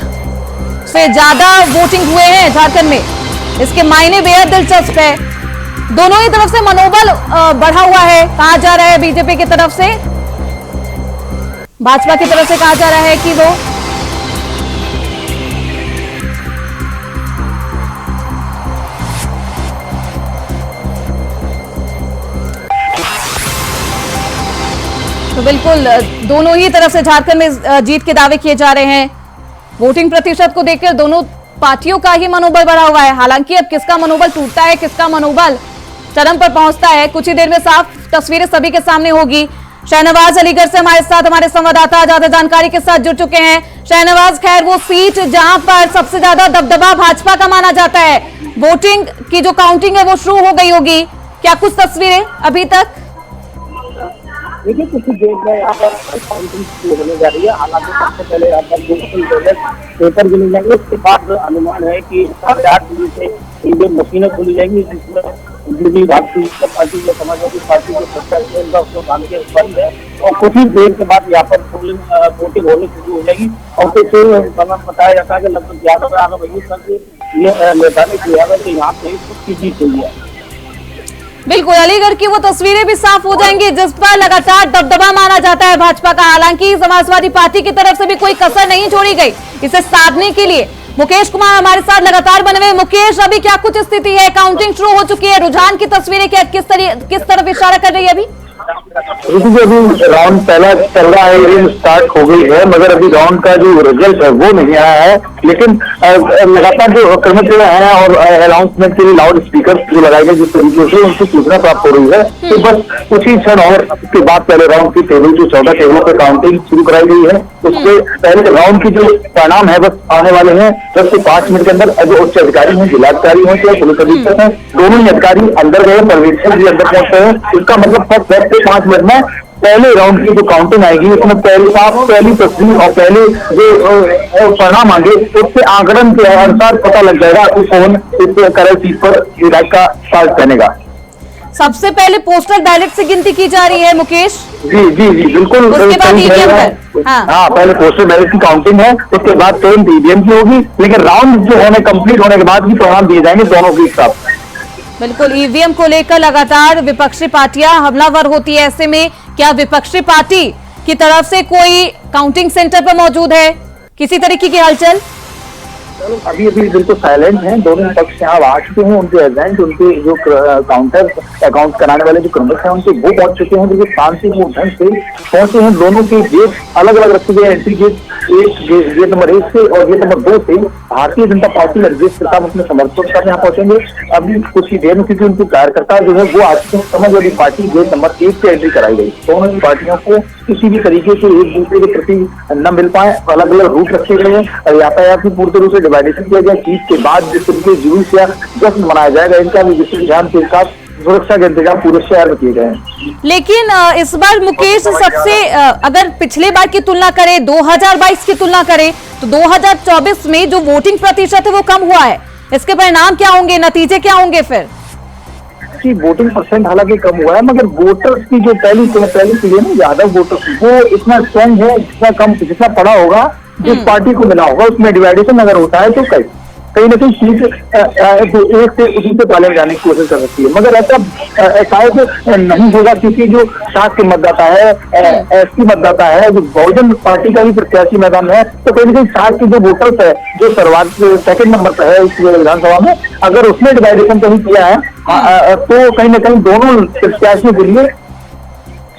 से ज्यादा वोटिंग हुए हैं झारखंड में। इसके मायने बेहद दिलचस्प है। दोनों ही तरफ से मनोबल बढ़ा हुआ है। कहा जा रहा है बीजेपी की तरफ से, भाजपा की तरफ से कहा जा रहा है कि वो तो बिल्कुल दोनों ही तरफ से झारखंड में जीत के दावे किए जा रहे हैं। वोटिंग प्रतिशत को देखकर दोनों पार्टियों का ही मनोबल बढ़ा हुआ है। हालांकि अब किसका मनोबल टूटता है, किसका मनोबल चरम पर पहुंचता है, कुछ ही देर में साफ तस्वीरें सभी के सामने होगी। शहनवाज अलीगढ़ से हमारे साथ हमारे संवाददाता ज्यादा जानकारी के साथ जुड़ चुके हैं। शहनवाज, खैर वो सीट जहां पर सबसे ज्यादा दबदबा भाजपा का माना जाता है, वोटिंग की जो काउंटिंग है वो शुरू हो गई होगी, क्या कुछ तस्वीरें अभी तक? देखिए, कुछ देर में यहाँ पर काउंटिंग शुरू होने जा रही है। हालांकि सबसे पहले यहाँ पर पेपर गिने जाएंगे, उसके बाद अनुमान है कि 8:30 बजे से ईवीएम मशीनें खोली जाएंगी, जिसमें जो भी भारतीय जनता पार्टी या समाजवादी पार्टी जो प्रत्याशी होगा उसको डाल के बंद है। और कुछ ही देर के बाद यहाँ पर वोटिंग होनी शुरू हो जाएगी। और फिर बताया जाता है कि लगभग 11 बजे तक ये निर्धारित किया गया कि यहाँ पे उसकी जीत हुई है। बिल्कुल, अलीगढ़ की वो तस्वीरें भी साफ हो जाएंगी जिस पर लगातार दबदबा माना जाता है भाजपा का। हालांकि समाजवादी पार्टी की तरफ से भी कोई कसर नहीं छोड़ी गई इसे साधने के लिए। मुकेश कुमार हमारे साथ लगातार बने हुए। मुकेश, अभी क्या कुछ स्थिति है? काउंटिंग शुरू हो चुकी है, रुझान की तस्वीरें क्या किस तरफ इशारा कर रही है अभी? देखिए, अभी राउंड पहला चल रहा है, ये स्टार्ट हो गई है, मगर अभी राउंड का जो रिजल्ट है वो नहीं आया है। लेकिन लगातार जो कर्मचारी हैं और अनाउंसमेंट के लिए लाउड स्पीकर जो लगाए गए जिस तरीके से उनकी सूचना प्राप्त हो रही है, तो बस कुछ ही क्षण और उसके बाद पहले राउंड की टेबल जो 14 टेबलों पर काउंटिंग शुरू कराई गई है, उसके पहले राउंड की जो परिणाम है बस आने वाले हैं 10 से 5 मिनट के अंदर। जो उच्च अधिकारी हैं, जिलाधिकारी हों चाहे पुलिस अधीक्षक हैं, दोनों ही अधिकारी अंदर गए, पर्यवेक्षक भी अंदर पहुंचते हैं। इसका मतलब 10 से 5 मिनट में पहले राउंड की जो काउंटिंग आएगी उसमें पहली तस्वीर और पहले जो परिणाम आएंगे उसके आंकड़न के अनुसार पता लग जाएगा कि कौन इस करल सीट पर विधायक का साथ बनेगा। सबसे पहले पोस्टल बैलेट से गिनती की जा रही है मुकेश? जी जी जी बिल्कुल। उसके बाद ईवीएम पर, हाँ, पहले पोस्टल बैलेट की काउंटिंग है, उसके बाद तुरंत ईवीएम की होगी। लेकिन राउंड जो होने कंप्लीट होने के बाद भी परिणाम दिए जाएंगे दोनों के साथ। बिल्कुल, ईवीएम को लेकर लगातार विपक्षी पार्टियां हमलावर होती है। ऐसे में क्या विपक्षी पार्टी की तरफ से कोई काउंटिंग सेंटर पर मौजूद है, किसी तरीके की हलचल? अभी बिल्कुल साइलेंट हैं। दोनों पक्ष यहाँ आ चुके हैं, उनके एजेंट, उनके जो काउंटर अकाउंट कराने वाले जो कर्मचारी हैं उनके वो पहुंच चुके हैं, बिल्कुल शांतिपूर्ण ढंग से पहुंचे हैं। दोनों के गेट अलग अलग रखे गए, एंट्री गेट गेट नंबर 1 से और गेट नंबर 2 से भारतीय जनता पार्टी नरवेश प्रताप अपने समर्थक कर यहाँ पहुंचेंगे। अभी कुछ ही देर में, क्योंकि उनके कार्यकर्ता जो है वो आ चुके हैं। समाजवादी पार्टी गेट नंबर 1 से एंट्री कराई गई। दोनों ही पार्टियों को किसी भी तरीके से एक दूसरे के प्रति न मिल पाए, अलग अलग रूट रखे गए हैं और यातायात की पूर्ण रूप से डिवाइडेशन किया गया। चीज के बाद जिस तरीके जुलूस या जश्न मनाया जाएगा, इनका भी विशेष ध्यान के साथ सुरक्षा के इंतजाम पूरे शहर में किए गए हैं। लेकिन इस बार मुकेश सबसे अगर पिछले बार की तुलना करें, 2022 की तुलना करें, तो 2024 में जो वोटिंग प्रतिशत है वो कम हुआ है। इसके परिणाम क्या होंगे, नतीजे क्या होंगे फिर? कि वोटिंग परसेंट हालांकि कम हुआ है, मगर वोटर्स की जो पहली चीज है ना, यादव वोटर्स, वो इतना स्ट्रॉन्ग है, जितना पड़ा होगा जिस पार्टी को मिला होगा, उसमें डिवाइडेशन अगर होता है तो कहीं ना कहीं सीट एक से उसी से पहले जाने की कोशिश कर सकती है, मगर ऐसा शायद नहीं होगा, क्योंकि जो शासक मतदाता है, एसटी मतदाता है, जो बहुजन पार्टी का भी प्रत्याशी मैदान है, तो कहीं ना कहीं शासक के जो वोटर्स है, जो सर्वाधिक सेकंड नंबर पर है इस विधानसभा में, अगर उसने डिवाइडेशन कहीं किया है तो कहीं ना कहीं दोनों प्रत्याशियों के लिए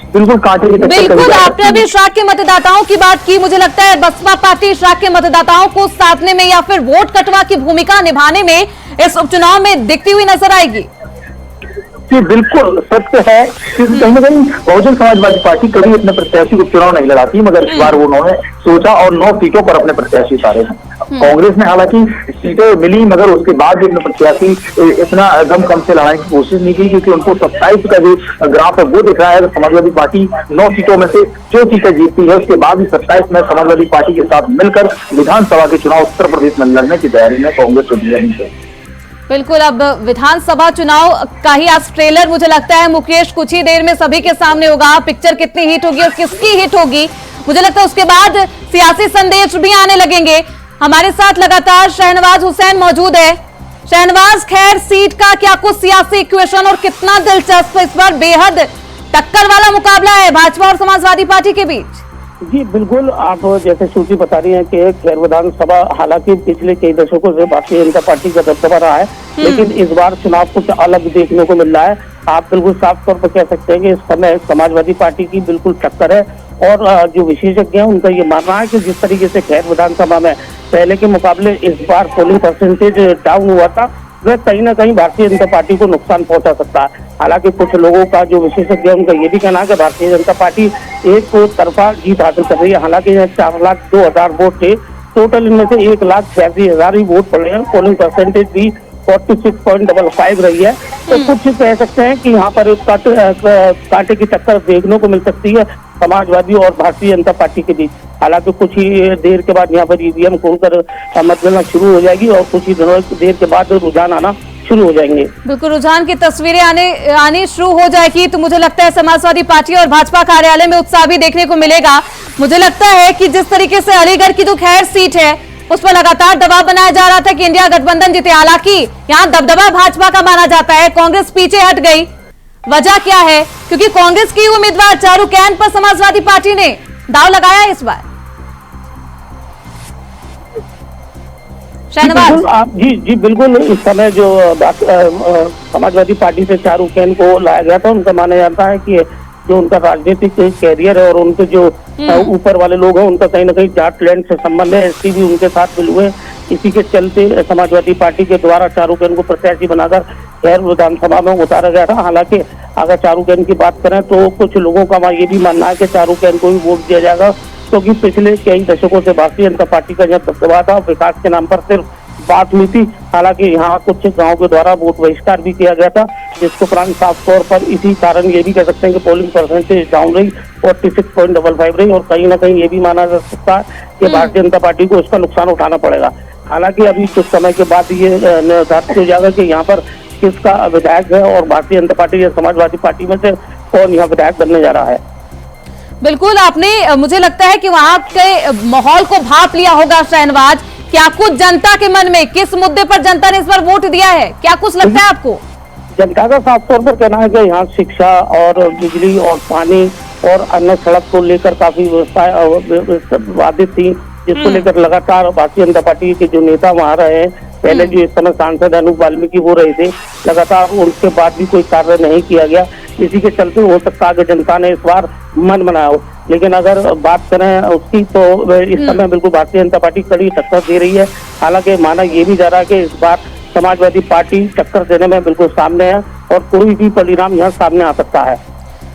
बिल्कुल कांटे की टक्कर। बिल्कुल, आपने अभी शाख के मतदाताओं की बात की। मुझे लगता है बसपा पार्टी शाख के मतदाताओं को साधने में या फिर वोट कटवा की भूमिका निभाने में इस उपचुनाव में दिखती हुई नजर आएगी। जी बिल्कुल सत्य है, क्योंकि कहीं ना कहीं बहुजन समाजवादी पार्टी कभी अपने प्रत्याशी को चुनाव नहीं लड़ाती, मगर इस बार उन्होंने सोचा और 9 सीटों पर अपने प्रत्याशी उतारे हैं। कांग्रेस ने हालांकि सीटें मिली, मगर उसके बाद भी अपने प्रत्याशी इतना दम से लड़ाने की कोशिश नहीं की, क्योंकि उनको 27 का जो ग्राफ है वो दिख रहा है। समाजवादी पार्टी 9 सीटों में से जो सीटें जीतती है, उसके बाद भी 27 में समाजवादी पार्टी के साथ मिलकर विधानसभा के चुनाव उत्तर प्रदेश में लड़ने की तैयारी में कांग्रेस। बिल्कुल, अब विधानसभा चुनाव का ही आज ट्रेलर मुझे लगता है मुकेश कुछ ही देर में सभी के सामने होगा। पिक्चर कितनी हिट होगी और किसकी हिट होगी, मुझे लगता है उसके बाद सियासी संदेश भी आने लगेंगे। हमारे साथ लगातार शहनवाज हुसैन मौजूद है। शहनवाज, खैर सीट का क्या कुछ सियासी इक्वेशन और कितना दिलचस्प इस बार बेहद टक्कर वाला मुकाबला है भाजपा और समाजवादी पार्टी के बीच? जी बिल्कुल, आप जैसे श्रुति बता रही हैं कि खैर विधानसभा हालांकि पिछले कई दशकों से भारतीय जनता पार्टी का दबदबा रहा है, लेकिन इस बार चुनाव कुछ अलग देखने को मिल रहा है। आप बिल्कुल साफ तौर पर कह सकते हैं कि इस समय समाजवादी पार्टी की बिल्कुल टक्कर है, और जो विशेषज्ञ हैं उनका ये मानना है कि जिस तरीके से खैर विधानसभा में पहले के मुकाबले इस बार पोलिंग परसेंटेज डाउन हुआ था, वह कहीं ना कहीं भारतीय जनता पार्टी को नुकसान पहुंचा सकता है। हालांकि कुछ लोगों का जो विशेषज्ञ उनका ये भी कहना है कि भारतीय जनता पार्टी एक तरफा जीत हासिल कर रही है। हालांकि 4,02,000 वोट थे टोटल, इनमें से 1,86,000 ही वोट पड़े हैं। पोलिंग परसेंटेज भी 46.55 रही है, तो कुछ कह सकते हैं कि यहाँ पर कांटे की टक्कर देखने को मिल सकती है समाजवादी और भारतीय जनता पार्टी के बीच। हालांकि कुछ ही देर के बाद यहाँ पर ईवीएम खोलकर मतगणना शुरू हो जाएगी और कुछ ही देर के बाद रुझान आना शुरू हो जाएंगे। बिल्कुल, रुझान की तस्वीरें आनी शुरू हो जाएगी, तो मुझे लगता है समाजवादी पार्टी और भाजपा कार्यालय में उत्साह भी देखने को मिलेगा। मुझे लगता है कि जिस तरीके से अलीगढ़ की जो खैर सीट है उस पर लगातार दबाव बनाया जा रहा था कि इंडिया गठबंधन जीते, हालांकि यहाँ दबदबा भाजपा का माना जाता है, कांग्रेस पीछे हट गई। वजह क्या है? क्योंकि कांग्रेस की उम्मीदवार चारू कैन पर समाजवादी पार्टी ने दाव लगाया इस बार। शहनवाज, आप जी बिल्कुल, इस समय जो समाजवादी पार्टी से चारू कैन को लाया गया था, उनका माना जाता है कि जो उनका राजनीतिक कैरियर है और उनके जो ऊपर वाले लोग हैं उनका कहीं ना कहीं जाट लैंड से संबंध है, एसटी भी उनके साथ मिले हुए। इसी के चलते समाजवादी पार्टी के द्वारा चारू कैन को प्रत्याशी बनाकर खैर विधानसभा में उतारा गया था। हालांकि अगर चारू कैन की बात करें तो कुछ लोगों का ये भी मानना है कि चारू कैन को भी वोट दिया जाएगा, क्योंकि पिछले कई दशकों से भारतीय जनता पार्टी का यह दबदबा था, विकास के नाम पर सिर्फ बात हुई थी। हालांकि यहाँ कुछ गांव के द्वारा वोट बहिष्कार भी किया गया था, जिसको उपरांत साफ तौर पर इसी कारण ये भी कह सकते हैं कि पोलिंग परसेंटेज डाउन रही, 46.55 रही, और कहीं ना कहीं ये भी माना जा सकता है कि भारतीय जनता पार्टी को इसका नुकसान उठाना पड़ेगा। हालांकि अभी कुछ समय के बाद ये निर्धारित हो जाएगा कि यहाँ पर किसका विधायक है और भारतीय जनता पार्टी या समाजवादी पार्टी में से कौन यहाँ विधायक बनने जा रहा है। बिल्कुल, आपने मुझे लगता है कि वहां के माहौल को भांप लिया होगा शहनवाज। क्या कुछ जनता के मन में, किस मुद्दे पर जनता ने इस बार वोट दिया है, क्या कुछ लगता है आपको? जनता का साफ तौर पर कहना है कि यहाँ शिक्षा और बिजली और पानी और अन्य सड़क को लेकर काफी व्यवस्था बाधित थी, जिसको लेकर लगातार भारतीय जनता पार्टी के जो नेता वहाँ रहे हैं, पहले जो इस समय सांसद अनूप वाल्मीकि वो रहे थे, लगातार उनके बाद भी कोई कार्य नहीं किया गया। इसी के चलते हो सकता है कि जनता ने इस बार मन बनाया हो। लेकिन अगर बात करें उसकी तो इस समय बिल्कुल भारतीय जनता पार्टी कड़ी टक्कर दे रही है। हालांकि माना ये भी जा रहा है कि इस बार समाजवादी पार्टी टक्कर देने में बिल्कुल सामने है और कोई भी परिणाम यहाँ सामने आ सकता है।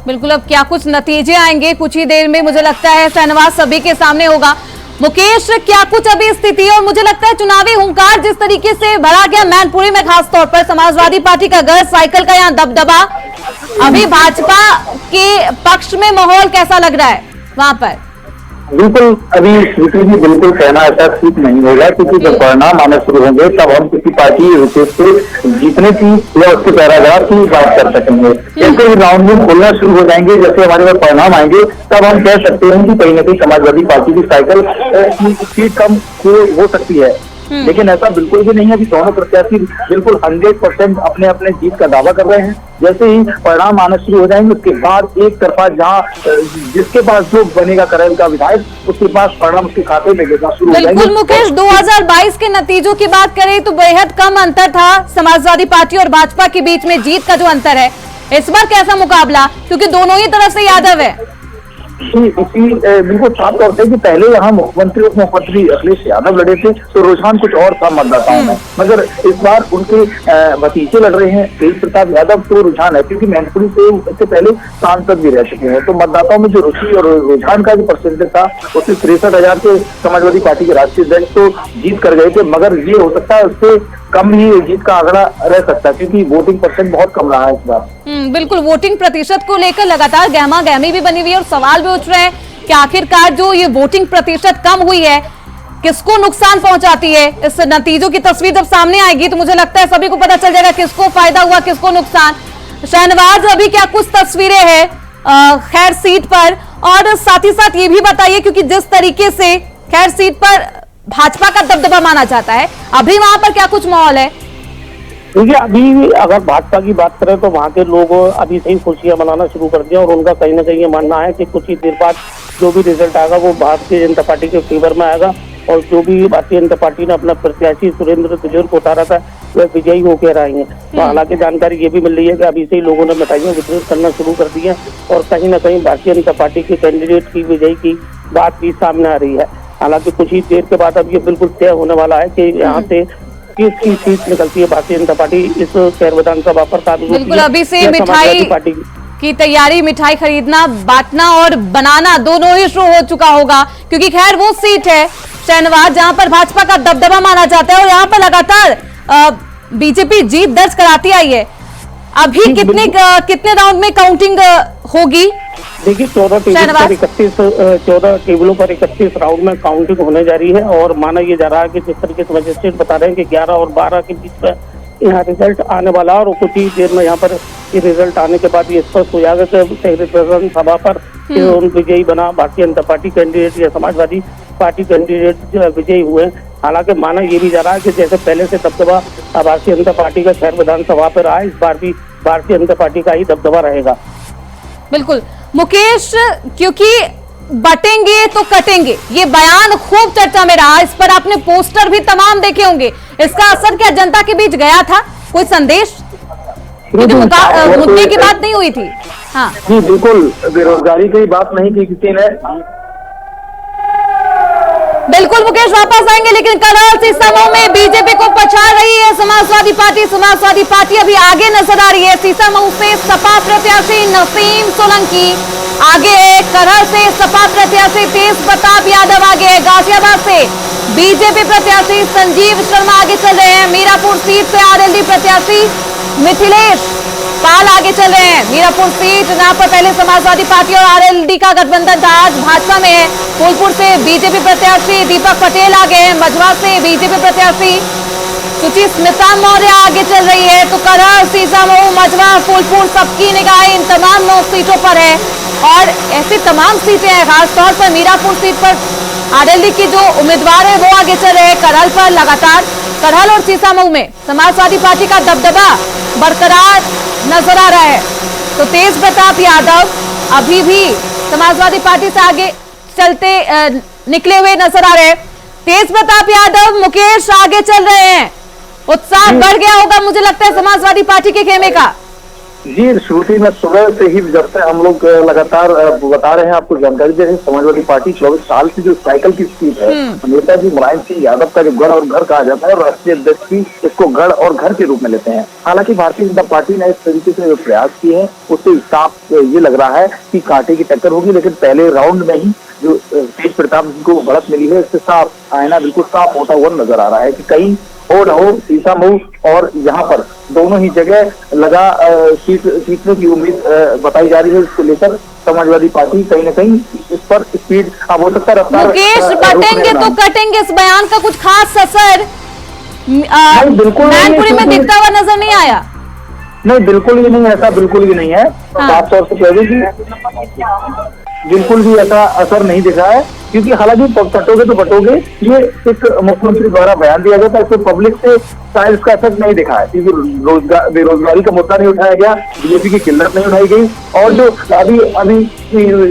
बिल्कुल, अब क्या कुछ नतीजे आएंगे कुछ ही देर में, मुझे लगता है शहनवाज सभी के सामने होगा। मुकेश, क्या कुछ अभी स्थिति है? और मुझे लगता है चुनावी हुंकार जिस तरीके से भरा गया मैनपुरी में, खासतौर पर समाजवादी पार्टी का गढ़ साइकिल का यहाँ दबदबा, अभी भाजपा के पक्ष में माहौल कैसा लग रहा है वहां पर? बिल्कुल, अभी स्वीकृति जी बिल्कुल कहना ऐसा ठीक नहीं होगा, क्योंकि जब परिणाम आना शुरू होंगे तब हम किसी पार्टी विशेष से जीतने की या उसके पैराग्राफ की बात कर सकेंगे। ऐसे राउंड में खोलना शुरू हो जाएंगे, जैसे हमारे पास परिणाम आएंगे तब हम कह सकते हैं कि कहीं न कहीं समाजवादी पार्टी की साइकिल सीट कम हो सकती है। लेकिन ऐसा बिल्कुल भी नहीं है। अभी दोनों प्रत्याशी बिल्कुल 100% अपने अपने जीत का दावा कर रहे हैं। जैसे ही परिणाम आना शुरू हो जाएंगे उसके बाद एक तरफा जहां जिसके पास जो बनेगा करैल का विधायक, उसके पास परिणाम उसके खाते में गिरना शुरू हो जाएंगे। बिल्कुल मुकेश, 2022 के नतीजों की बात करें तो बेहद कम अंतर था समाजवादी पार्टी और भाजपा के बीच में, जीत का जो अंतर है। इस बार कैसा मुकाबला, क्योंकि दोनों ही तरफ से यादव है? इसी बिल्कुल साफ तौर से कि पहले यहाँ मुख्यमंत्री उप मुख्यमंत्री अखिलेश यादव लड़े थे तो रुझान कुछ और था मतदाताओं में, मगर इस बार उनके भतीजे लड़ रहे हैं तेज प्रताप यादव, तो रुझान है क्योंकि मैनपुरी से इससे पहले सांसद भी रह चुके हैं। तो मतदाताओं में जो रुचि और रुझान का जो परसेंटेज था उससे 63,000 के समाजवादी पार्टी के राष्ट्रीय अध्यक्ष तो जीत कर गए थे, मगर ये हो सकता है उससे कम ही जीत का आंकड़ा रह सकता है क्योंकि वोटिंग परसेंट बहुत कम रहा है इस बार। बिल्कुल, वोटिंग प्रतिशत को लेकर लगातार गहमा गहमी भी बनी हुई है और सवाल भी उठ रहे हैं कि आखिरकार जो ये वोटिंग प्रतिशत कम हुई है किसको नुकसान पहुंचाती है। इस नतीजों की तस्वीर जब सामने आएगी तो मुझे लगता है सभी को पता चल जाएगा किसको फायदा हुआ किसको नुकसान। शहनवाज, अभी क्या कुछ तस्वीरें हैं खैर सीट पर, और साथ ही साथ ये भी बताइए क्योंकि जिस तरीके से खैर सीट पर भाजपा का दबदबा माना जाता है, अभी वहां पर क्या कुछ माहौल है? देखिए, अभी अगर भाजपा की बात करें तो वहाँ के लोग अभी से ही खुशियां मनाना शुरू कर दिया और उनका कहीं ना कहीं ये मानना है कि कुछ ही देर बाद जो भी रिजल्ट आएगा वो भारतीय जनता पार्टी के फेवर में आएगा और जो भी भारतीय जनता पार्टी ने अपना प्रत्याशी सुरेंद्र तिजोर को उतारा था वह विजयी होकर आएंगे। तो हालांकि जानकारी ये भी मिल रही है कि अभी से ही लोगों ने मिठाइयां वितरित करना शुरू कर दी है और कहीं ना कहीं भारतीय जनता पार्टी के कैंडिडेट की विजयी की बात भी सामने आ रही है। हालांकि कुछ ही देर के बाद अब ये बिल्कुल तय होने वाला है कि यहाँ से किसकी सीट निकलती है भारतीय जनता पार्टी इस शहर विधानसभा पर काबिज होती है। बिल्कुल, अभी से मिठाई की तैयारी, मिठाई खरीदना, बांटना और बनाना दोनों ही शुरू हो चुका होगा क्योंकि खैर वो सीट है शहनवाज जहां पर भाजपा का दबदबा माना जाता है और यहाँ पर लगातार बीजेपी जीत दर्ज कराती आई है। अभी कितने राउंड में काउंटिंग होगी? देखिए, 14 टेबलों पर 31 राउंड में काउंटिंग होने जा रही है और माना यह जा रहा है कि जिस तरीके से मजिस्ट्रेट बता रहे हैं कि 11 और 12 के बीच में यहाँ रिजल्ट आने वाला और कुछ ही देर में यहाँ पर ये रिजल्ट आने के बाद ये स्पष्ट हो जाएगा कि शहरी प्रशासन सभा पर विजयी बना भारतीय जनता पार्टी कैंडिडेट या समाजवादी पार्टी कैंडिडेट विजयी हुए। हालांकि माना ये भी जा रहा है कि जैसे पहले से दबदबा भारतीय जनता पार्टी का शहर विधानसभा पर रहा है, इस बार भी भारतीय जनता पार्टी का ही दबदबा रहेगा। बिल्कुल मुकेश, क्योंकि बटेंगे तो कटेंगे ये बयान खूब चर्चा में रहा, इस पर आपने पोस्टर भी तमाम देखे होंगे, इसका असर क्या जनता के बीच गया था? कोई संदेश? मुद्दे की बात नहीं हुई थी। हाँ जी बिल्कुल, बेरोजगारी की बात नहीं की किसी ने। बिल्कुल मुकेश, वापस आएंगे, लेकिन करहल सीसामऊ में बीजेपी को पछाड़ रही है समाजवादी पार्टी। समाजवादी पार्टी अभी आगे नजर आ रही है। सीसामऊ से सपा प्रत्याशी नसीम सोलंकी आगे है, करहल से सपा प्रत्याशी तेज प्रताप यादव आगे है, गाजियाबाद से बीजेपी प्रत्याशी संजीव शर्मा आगे चल रहे हैं, मीरापुर सीट से आरएलडी प्रत्याशी मिथिलेश पाल आगे चल रहे हैं। मीरापुर सीट जहां पर पहले समाजवादी पार्टी और आरएलडी का गठबंधन था, आज भाजपा में है। फूलपुर से बीजेपी प्रत्याशी दीपक पटेल आगे हैं, मझवा से बीजेपी प्रत्याशी सुचिस्मिता मौर्य आगे चल रही है। तो करहल, सीसामऊ, मझवा, फूलपुर सबकी निगाहें इन तमाम 9 सीटों पर है और ऐसी तमाम सीटें हैं, खासतौर पर मीरापुर सीट पर आरएलडी की जो उम्मीदवार है वो आगे चल रहे हैं। करहल पर लगातार करहल और सीसामऊ में समाजवादी पार्टी का दबदबा बरकरार नजर आ रहा है। तो तेज प्रताप यादव अभी भी समाजवादी पार्टी से आगे चलते निकले हुए नजर आ रहे हैं। तेज प्रताप यादव, मुकेश आगे चल रहे हैं, उत्साह बढ़ गया होगा मुझे लगता है समाजवादी पार्टी के खेमे का। जी, श्रुति में सुबह से ही जब से हम लोग लगातार बता रहे हैं, आपको जानकारी दे रहे हैं, समाजवादी पार्टी 24 साल की जो साइकिल की सीट है, नेताजी मुलायम सिंह यादव का जो गढ़ और घर कहा जाता है और राष्ट्रीय अध्यक्ष भी इसको गढ़ और घर के रूप में लेते हैं। हालांकि भारतीय जनता पार्टी ने इस तरीके से जो प्रयास किए हैं उससे साफ ये लग रहा है कि कांटे की टक्कर होगी, लेकिन पहले राउंड में ही जो तेज प्रताप को बढ़त मिली है, इससे साफ आईना बिल्कुल साफ होता हुआ नजर आ रहा है कि कहीं हो न हो शीशा मुंह और यहाँ पर दोनों ही जगह लगा जीतने की उम्मीद बताई जा रही है। इसको लेकर समाजवादी पार्टी कहीं न कहीं इस पर स्पीड हो सकता है रफ्तार मुकेश बटेंगे तो कटेंगे, इस बयान का कुछ खास असर बिल्कुल मैनपुरी में दिखता हुआ नजर नहीं आया। नहीं, बिल्कुल भी नहीं, ऐसा बिल्कुल भी नहीं है। साफ तौर से कह दें कि बिल्कुल भी ऐसा असर नहीं दिखा है, क्योंकि हालांकि कटोगे तो बटोगे, ये एक मुख्यमंत्री द्वारा बयान दिया गया था, इससे पब्लिक से शायद इसका असर नहीं दिखा है, क्योंकि बेरोजगारी का मुद्दा नहीं उठाया गया, बीजेपी की किल्लत नहीं उठाई गई, और जो अभी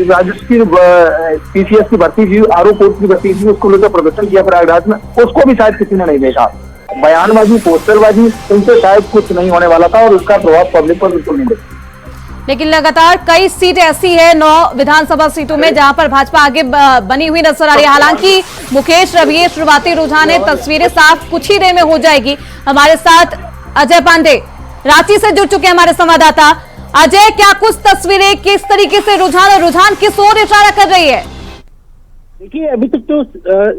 राजस्व की पीसीएस की भर्ती थी, आरओ कोर्ट की भर्ती थी, उसको लेकर प्रदर्शन किया प्रयागराज में, उसको भी शायद किसी ने नहीं देखा। बयानबाजी, पोस्टरबाजी, इनसे शायद कुछ नहीं होने वाला था और उसका प्रभाव पब्लिक पर बिल्कुल नहीं देखा। लेकिन लगातार कई सीट ऐसी है 9 विधानसभा सीटों में जहां पर भाजपा आगे बनी हुई नजर आ रही है। हालांकि मुकेश रवि शुरुआती रुझान है, तस्वीरें साफ कुछ ही देर में हो जाएगी। हमारे साथ अजय पांडे रांची से जुड़ चुके हैं हमारे संवाददाता। अजय, क्या कुछ तस्वीरें, किस तरीके से रुझान किस ओर इशारा कर रही है? देखिए, अभी तक तो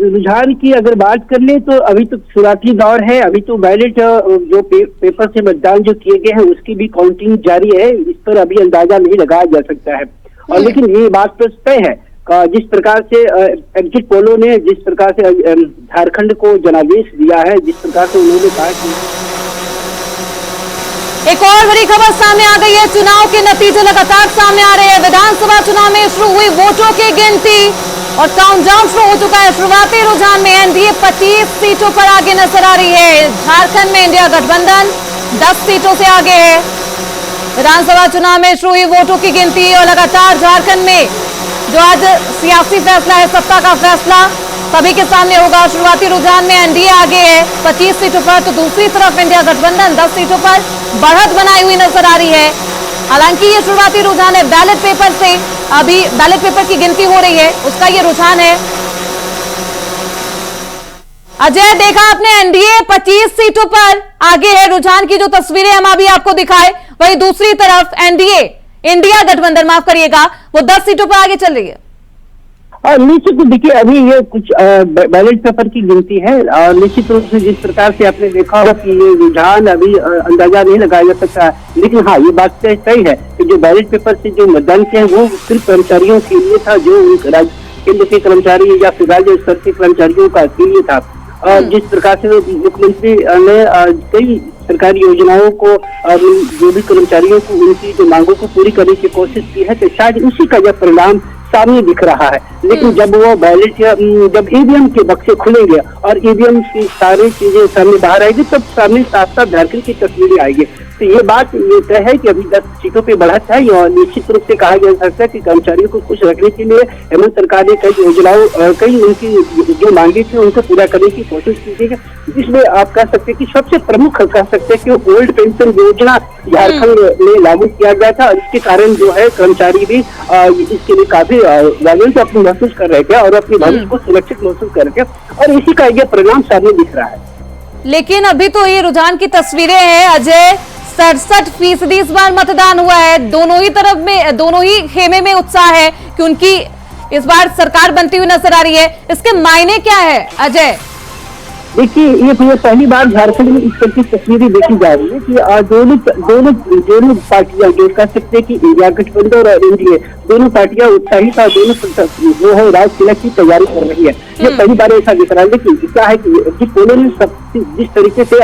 रुझान की अगर बात कर ले तो अभी तक शुरुआती दौर है। अभी तो बैलेट जो पेपर से मतदान जो किए गए हैं उसकी भी काउंटिंग जारी है, इस पर अभी अंदाजा नहीं लगाया जा सकता है। और लेकिन ये बात तो तय है जिस प्रकार से एग्जिट पोलों ने जिस प्रकार से झारखंड को जनादेश दिया है, जिस प्रकार से उन्होंने कहा कि एक और बड़ी खबर सामने आ गई है। चुनाव के नतीजे लगातार सामने आ रहे हैं। विधानसभा चुनाव में शुरू हुई वोटों की गिनती और काउंटडाउन शुरू हो चुका है। शुरुआती रुझान में एनडीए 25 सीटों पर आगे नजर आ रही है। झारखंड में इंडिया गठबंधन 10 सीटों से आगे है। विधानसभा चुनाव में शुरू हुई वोटों की गिनती और लगातार झारखंड में जो आज सियासी फैसला है, सत्ता का फैसला सभी के सामने होगा। शुरुआती रुझान में एनडीए आगे है 25 सीटों पर, तो दूसरी तरफ इंडिया गठबंधन 10 सीटों पर बढ़त बनाई हुई नजर आ रही है। हालांकि ये शुरुआती रुझान है, बैलेट पेपर से अभी बैलेट पेपर की गिनती हो रही है, उसका ये रुझान है। अजय, देखा आपने एनडीए 25 सीटों पर आगे है। रुझान की जो तस्वीरें हम अभी आपको दिखाए, वही दूसरी तरफ एनडीए इंडिया गठबंधन माफ करिएगा वो 10 सीटों पर आगे चल रही है। निश्चित रूप देखिए, अभी ये कुछ बैलेट पेपर की गिनती है और निश्चित रूप से जिस प्रकार से आपने देखा होगा कि ये रुझान अभी अंदाजा नहीं लगाया जा सकता, लेकिन हाँ, ये बात सही है कि जो बैलेट पेपर से जो मतदान किया है वो सिर्फ कर्मचारियों के लिए था, जो केंद्र के कर्मचारी या फिर राज्य स्तर के कर्मचारियों का के लिए था। जिस प्रकार से मुख्यमंत्री ने कई सरकारी योजनाओं को जो भी कर्मचारियों को उनकी जो मांगों को पूरी करने की कोशिश की है, तो शायद उसी का यह परिणाम सामने दिख रहा है। लेकिन जब वो बैलेट जब ईवीएम के बक्से खुलेंगे और ईवीएम की सारी चीजें सामने बाहर आएगी, तब सामने साफ साफ झारखंड की तस्वीरें आएगी। तो ये बात ये तय है कि अभी 10 सीटों पे बढ़त है और निश्चित रूप से कहा जा सकता है कि कर्मचारियों को खुश रखने के लिए हेमंत सरकार ने कई योजनाओं कई उनकी जो मांगे थी उनको पूरा करने की कोशिश की है, जिसमें आप कह सकते हैं कि सबसे प्रमुख कह सकते हैं कि ओल्ड पेंशन योजना झारखंड में लागू किया गया था। इसके कारण जो है कर्मचारी भी इसके लिए काफी वैल्यूज अपनी महसूस कर रहे थे और अपने भविष्य को सुरक्षित महसूस कर रहे थे, और इसी का ये परिणाम सामने दिख रहा है। लेकिन अभी तो ये रुझान की तस्वीरें हैं अजय, 67% इस बार मतदान हुआ है। दोनों ही तरफ में, दोनों ही खेमे में उत्साह है कि उनकी इस बार सरकार बनती हुई नजर आ रही है। इसके मायने क्या है अजय? देखिए, ये पहली बार झारखंड में इस तरह की तस्वीरें देखी जा रही है कि दोनों पार्टियां जो कह सकते हैं कि इंडिया गठबंधन और एनडीए दोनों पार्टियां उत्साहित और दोनों जो है राज तिलक की तैयारी कर रही है। ये पहली बार ऐसा दिख रहा है। लेकिन क्या है कि जिस पोलों ने जिस तरीके से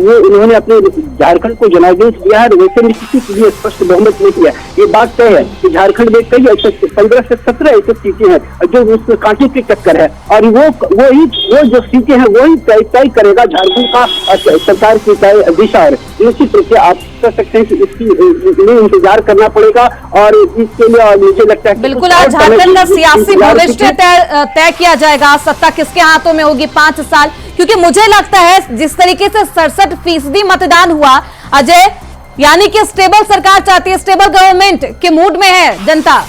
उन्होंने अपने झारखंड को जनादेश दिया है, वैसे में किसी के लिए स्पष्ट बहुमत नहीं किया। ये बात तय है कि झारखंड में कई 15 से 17 ऐसी सीटें हैं जो उसमें कांटे की टक्कर है, और वो जो सीटें हैं वही तय करेगा झारखंड का सरकार की दिशा। और निश्चित रूप से आप कह सकते हैं कि इसकी लिए इंतजार करना पड़ेगा, और इसके लिए मुझे लगता है बिल्कुल आज झारखंड का सियासी भविष्य तय किया जाएगा। सत्ता किसके हाथों में होगी 5 साल, क्योंकि मुझे लगता है जिस तरीके से 67% मतदान हुआ अजय, यानी कि स्टेबल सरकार चाहती है, स्टेबल गवर्नमेंट के मूड में है जनता।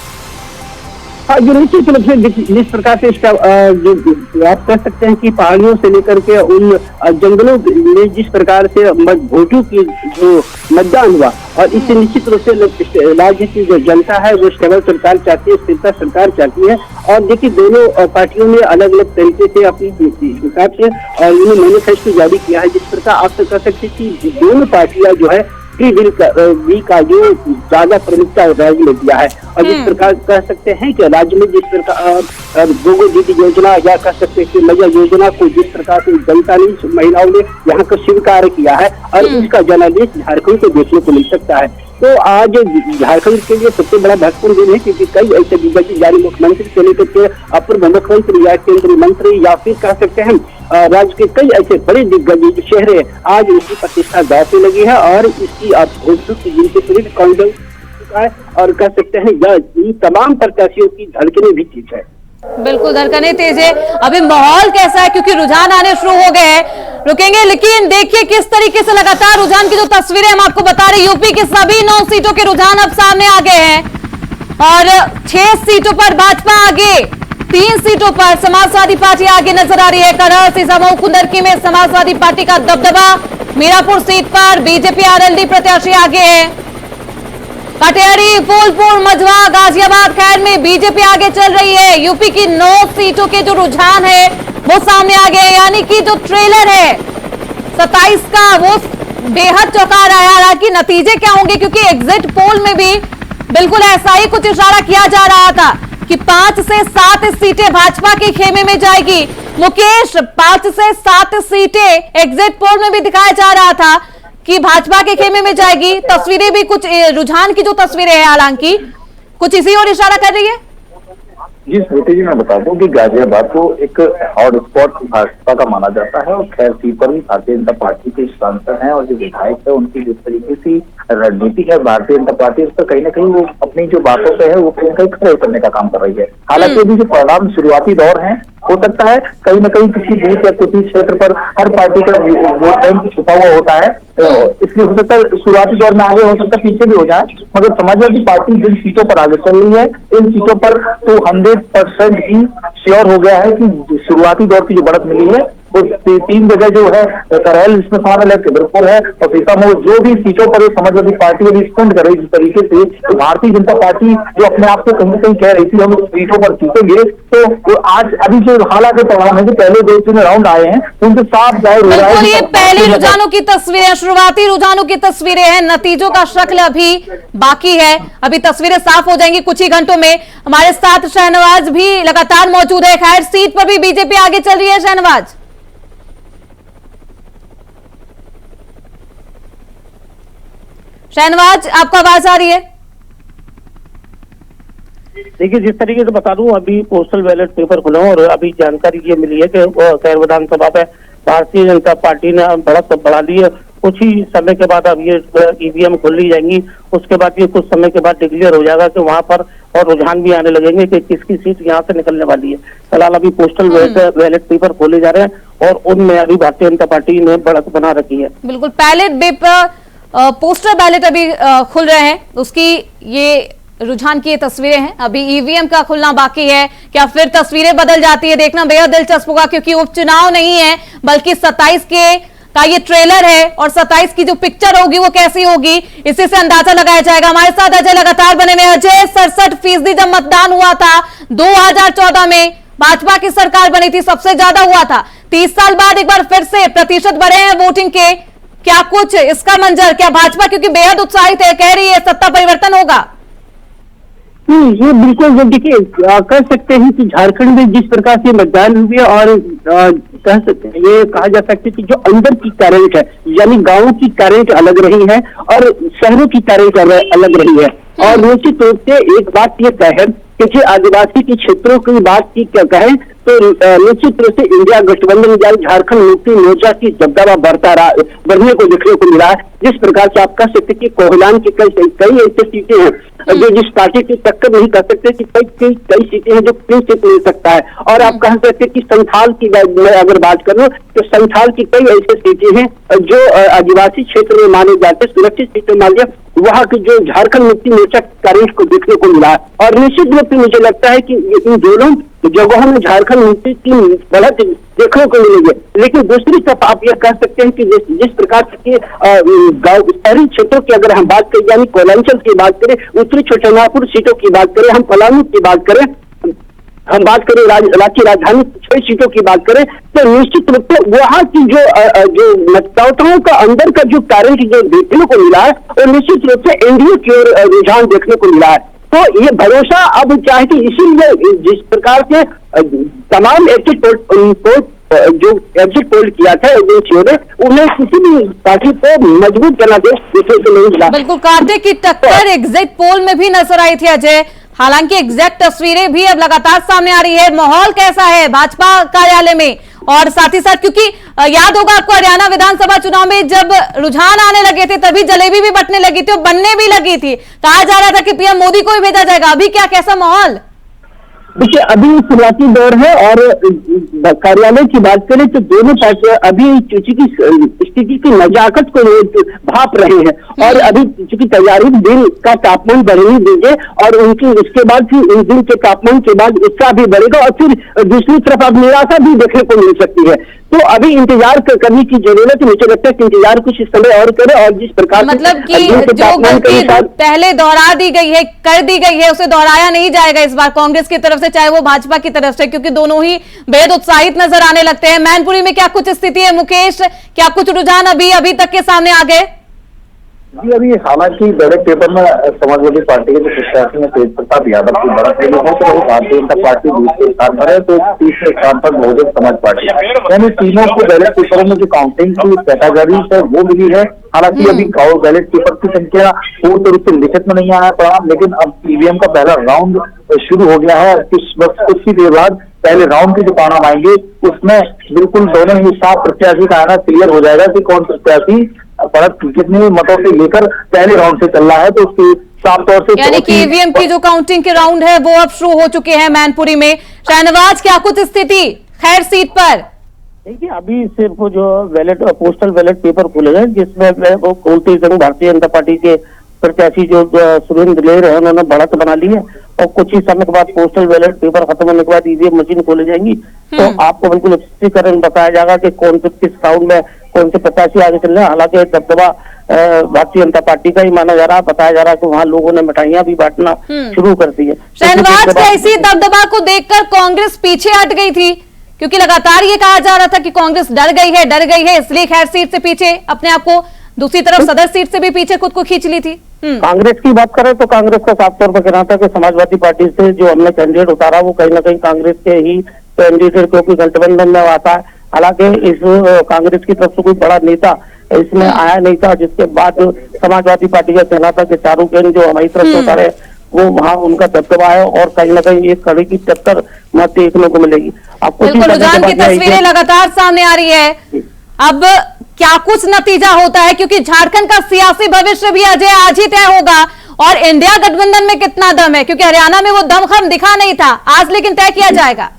हाँ, जो निश्चित रूप से जिस प्रकार से इसका जो आप कह सकते हैं कि पहाड़ियों से लेकर के उन जंगलों में जिस प्रकार से वोटों की जो मतदान हुआ, और इससे निश्चित रूप से राज्य की जो जनता है वो स्टेबल सरकार चाहती है, स्थिरता सरकार चाहती है। और देखिए दोनों पार्टियों ने अलग अलग तरीके से अपनी हिसाब से और इन्हें मैनिफेस्टो जारी किया है, जिस प्रकार आप कह सकते हैं कि दोनों पार्टियां जो है फ्री विल का जो ज्यादा प्रमुखता राज्य में दिया है। और जिस प्रकार कह सकते हैं कि राज्य में जिस प्रकार गोगो दीदी योजना या कह सकते हैं कि मैया योजना को जिस प्रकार से जनता ने महिलाओं ने यहाँ पर स्वीकार किया है और इसका जनादेश झारखंड को देखने को मिल सकता है। तो आज झारखंड के लिए सबसे बड़ा महत्वपूर्ण दिन है, क्योंकि कई ऐसे दिग्गज यानी मुख्यमंत्री से लेकर के अपर मुख्यमंत्री या केंद्रीय मंत्री या फिर कह सकते हैं राज्य के कई ऐसे बड़े दिग्गज चेहरे आज उसकी प्रतिष्ठा दांव पे लगी है और इसकी वोटों की गिनती पूरी काउंटिंग है और कह सकते हैं यह तमाम प्रत्याशियों की धड़कनें भी तेज है। बिल्कुल धड़कनें तेज है। अभी माहौल कैसा है, क्योंकि रुझान आने शुरू हो गए हैं, रुकेंगे लेकिन देखिए किस तरीके से लगातार रुझान की जो तस्वीरें हम आपको बता रहे, यूपी की सभी 9 सीटों के रुझान अब सामने आ गए हैं और 6 सीटों पर भाजपा आगे, 3 सीटों पर समाजवादी पार्टी आगे नजर आ रही है। करहल सीसामऊ कुंदरकी में समाजवादी पार्टी का दबदबा, मीरापुर सीट पर बीजेपी आरएलडी प्रत्याशी आगे है, कटिहारी, फूलपुर, मझवा, गाजियाबाद, खैर में बीजेपी आगे चल रही है। यूपी की 9 सीटों के जो रुझान है वो सामने आ गए, यानी कि जो ट्रेलर है 27 का वो बेहद चौंका रहा है। हालांकि नतीजे क्या होंगे, क्योंकि एग्जिट पोल में भी बिल्कुल ऐसा ही कुछ इशारा किया जा रहा था कि 5 से 7 सीटें भाजपा के खेमे में जाएगी। मुकेश, 5 से 7 सीटें एग्जिट पोल में भी दिखाया जा रहा था कि भाजपा के खेमे में जाएगी। तस्वीरें भी कुछ रुझान की जो तस्वीरें हैं हालांकि कुछ इसी और इशारा कर रही है। जी स्मृति जी, मैं बता दूं कि गाजियाबाद को एक हॉट स्पॉट भाजपा का माना जाता है और खैर सीट पर भी भारतीय जनता पार्टी के सांसद हैं और जो विधायक है उनकी जिस तरीके से रणनीति है भारतीय जनता पार्टी, उस पर कहीं ना कहीं वो अपनी जो बातों पे है वो कहीं ना कहीं खड़े उतरने का काम कर रही है। हालांकि अभी जो परिणाम शुरुआती दौर है, हो सकता है कहीं ना कहीं किसी बूथ या किसी क्षेत्र पर हर पार्टी का वोट बैंक छुपा हुआ होता है, इसलिए हो सकता है शुरुआती दौर में आगे, हो सकता है पीछे भी हो जाए, मगर समाजवादी पार्टी जिन सीटों पर आगे चल रही है इन सीटों पर तो 100% ही श्योर हो गया है कि शुरुआती दौर की जो बढ़त मिली है वो 3 जगह जो है करहल इसमें शामिल है, किबरपुर है और सीतामऊ, जो भी सीटों पर समाजवादी पार्टी अभी स्टैंड कर रही जिस तरीके से, तो भारतीय जनता पार्टी जो अपने आप को कहीं ना कहीं कह रही थी हम सीटों पर जीतेंगे, तो आज अभी जो हालांकि परिणाम है, पहले 2-3 राउंड आए हैं उनसे साफ जाहिर हो रहा है। ये पहले रुझानों की तस्वीरें, शुरुआती रुझानों की तस्वीरें हैं, नतीजों का शक्ल अभी बाकी है, अभी तस्वीरें साफ हो जाएंगी कुछ ही घंटों में। हमारे साथ शहनवाज भी लगातार मौजूद है। खैर सीट पर भी बीजेपी आगे चल रही है। शहनवाज, शहनवाज आपको आवाज आ रही है? देखिए जिस तरीके से बता दूं, अभी पोस्टल बैलेट पेपर खुला और अभी जानकारी ये मिली है कि खैर विधानसभा पे भारतीय जनता पार्टी ने बढ़त बढ़ा दी है। कुछ ही समय के बाद अब ये ईवीएम खोल ली जाएंगी, उसके बाद ये कुछ समय के बाद डिक्लेयर हो जाएगा कि वहां पर और रुझान भी आने लगेंगे कि किसकी सीट यहाँ से निकलने वाली है। फिलहाल अभी पोस्टल बैलेट पेपर खोले जा रहे हैं और उनमें अभी भारतीय जनता पार्टी ने बढ़त बना रखी है। बिल्कुल, पोस्टर बैलेट अभी खुल रहे हैं, उसकी ये रुझान की ये तस्वीरें हैं। अभी ईवीएम का खुलना बाकी है, क्या फिर तस्वीरें बदल जाती है, देखना बेहद दिलचस्प होगा, क्योंकि उपचुनाव नहीं है बल्कि 27 का ये ट्रेलर है और 27 की जो पिक्चर होगी वो कैसी होगी इसी से अंदाजा लगाया जाएगा। हमारे साथ अजय लगातार बने हुए। अजय, 67% जब मतदान हुआ था 2014 में, भाजपा की सरकार बनी थी, सबसे ज्यादा हुआ था। 30 साल बाद एक बार फिर से प्रतिशत बढ़े हैं वोटिंग के, क्या कुछ इसका मंजर, क्या भाजपा क्योंकि बेहद उत्साहित है, कह रही है सत्ता परिवर्तन होगा? ये बिल्कुल जो देखिए कह सकते हैं कि झारखंड में जिस प्रकार से मतदान हुए और कह सकते हैं ये कहा जा सकता है कि जो अंदर की करंट है यानी गांवों की करंट अलग रही है और शहरों की करंट अलग रही है। और निश्चित रूप से एक बात ये है कि आदिवासी के क्षेत्रों की बात की क्या कहें तो निश्चित रूप से इंडिया गठबंधन या झारखंड मुक्ति मोर्चा की दबदबा बढ़ने को देखने को मिला है। जिस प्रकार से आप कह सकते कि कोहलान की कई ऐसी सीटें हैं जो जिस पार्टी की टक्कर नहीं कर सकते कि कई सीटें हैं जो क्लीन चिट ले सकता है। और आप कह सकते कि संथाल की मैं अगर बात करूं तो संथाल की कई ऐसी सीटें हैं जो आदिवासी क्षेत्र में माने जाते सुरक्षित सीटें माने, वहां की जो झारखंड मुक्ति मोर्चा कार्य को देखने को मिला है। और निश्चित रूप से मुझे लगता है कि इन दोनों जगहों में झारखंड मुक्ति की बढ़त देखने को मिलेगी। लेकिन दूसरी तरफ आप यह कह सकते हैं कि जिस प्रकार के गाँव शहरी क्षेत्रों की अगर हम बात करें, यानी कोयलांचल की बात करें, उत्तरी छोटानागपुर सीटों की बात करें, हम पलामू की बात करें, हम बात करें राज्य राजधानी 6 सीटों की बात करें, तो निश्चित रूप से वहां की जो मतदाताओं का अंदर का जो कारण की जो देखने को मिला है और निश्चित रूप से एनडीए की ओर रुझान देखने को मिला है। तो ये भरोसा अब चाहे कि इसीलिए जिस प्रकार से तमाम एग्जिट पोल किया था एजेंसियों ने, उन्हें किसी भी पार्टी को मजबूत करना देखने को नहीं मिला। बिल्कुल, कार्तिक की टक्कर एग्जिट पोल में भी नजर आई थी अजय। हालांकि एग्जैक्ट तस्वीरें भी अब लगातार सामने आ रही है। माहौल कैसा है भाजपा कार्यालय में, और साथ ही साथ क्योंकि याद होगा आपको हरियाणा विधानसभा चुनाव में जब रुझान आने लगे थे तभी जलेबी भी बटने लगी थी और बनने भी लगी थी, कहा जा रहा था कि पीएम मोदी को ही भेजा जाएगा। अभी क्या कैसा माहौल? देखिए, अभी शुरुआती दौर है और कार्यालय की बात करें तो दोनों पार्टियां अभी स्थिति की नजाकत को भाप रहे हैं। और अभी चूंकि तैयारी दिन का तापमान बढ़ने देंगे और उनकी उसके बाद फिर इन दिन के तापमान के बाद उत्साह भी बढ़ेगा और फिर दूसरी तरफ अब निराशा भी देखने को मिल सकती है। तो अभी इंतजार करने की जरूरत है। मुझे लगता है कि इंतजार कुछ इस समय और करे और जिस प्रकार मतलब कि जो गलती पहले दोहरा दी गई है, कर दी गई है, उसे दोहराया नहीं जाएगा इस बार कांग्रेस की तरफ से चाहे वो भाजपा की तरफ से, क्योंकि दोनों ही बेहद उत्साहित नजर आने लगते हैं। मैनपुरी में क्या कुछ स्थिति है मुकेश, क्या कुछ रुझान अभी तक के सामने आ गए? जी, अभी हालांकि बैलेट पेपर में समाजवादी पार्टी के जो प्रत्याशी हैं तेज प्रताप यादव की बढ़त है, लोगों को भारतीय जनता पार्टी दूसरे स्थान पर है तो तीसरे स्थान पर बहुजन समाज पार्टी, यानी तीनों को बैलेट पेपरों में जो काउंटिंग की कैटेगरी है वो मिली है। हालांकि अभी बैलेट पेपर की संख्या पूर्ण रूप से लिखित में नहीं आया परिणाम, लेकिन अब ईवीएम का पहला राउंड शुरू हो गया है। कुछ ही देर बाद पहले राउंड के जो परिणाम आएंगे उसमें बिल्कुल दोनों ही साफ प्रत्याशी का आना क्लियर हो जाएगा कि कौन प्रत्याशी बढ़त कितने मतों से लेकर पहले राउंड से चल रहा है। तो उसकी साफ तौर से यानी कि ईवीएम की जो काउंटिंग के राउंड है वो अब शुरू हो चुके हैं मैनपुरी में। शाहनवाज, क्या कुछ स्थिति खैर सीट पर? देखिए, अभी सिर्फ जो पोस्टल बैलेट पेपर खुले हैं जिसमें वो कुलदीप सिंह भारतीय जनता पार्टी के प्रत्याशी जो सुरेंद्र लेर है उन्होंने बढ़त बना ली है और कुछ ही समय के बाद पोस्टल बैलेट पेपर खत्म होने के बाद ईवीएम मशीन खोली जाएंगी तो आपको बिल्कुल स्पष्टीकरण बताया जाएगा कि कौन से किस राउंड में कौन से प्रत्याशी आगे चल रहे हैं। हालांकि दबदबा भारतीय जनता पार्टी का ही माना जा रहा है। बताया जा रहा है कि वहाँ लोगों ने मिठाइयां भी बांटना शुरू कर दी है। शहनवाज, क्या इसी दबदबा को देखकर कांग्रेस पीछे हट गई थी? क्योंकि लगातार ये कहा जा रहा था कि कांग्रेस डर गई है इसलिए खैर सीट से पीछे अपने आप को, दूसरी तरफ सदर सीट से भी पीछे खुद को खींच ली थी। कांग्रेस की बात करें तो कांग्रेस का साफ तौर पर कहना था कि समाजवादी पार्टी से जो हमने कैंडिडेट उतारा वो कहीं ना कहीं कांग्रेस के ही कैंडिडेट क्योंकि गठबंधन में आता है। हालांकि इस कांग्रेस की तरफ से कोई बड़ा नेता इसमें आया नहीं था, जिसके बाद समाजवादी पार्टी का कहना था कि शाहरुख जो हमारी तरफ से उतारे वो वहाँ उनका दबदबा है और कहीं ना कहीं एक कड़ी की टक्कर मत देखने को मिलेगी। आपको रुझान की तस्वीरें लगातार सामने आ रही है। अब क्या कुछ नतीजा होता है, क्योंकि झारखंड का सियासी भविष्य भी अजय आज ही तय होगा और इंडिया गठबंधन में कितना दम है, क्योंकि हरियाणा में वो दमखम दिखा नहीं था, आज लेकिन तय किया जाएगा।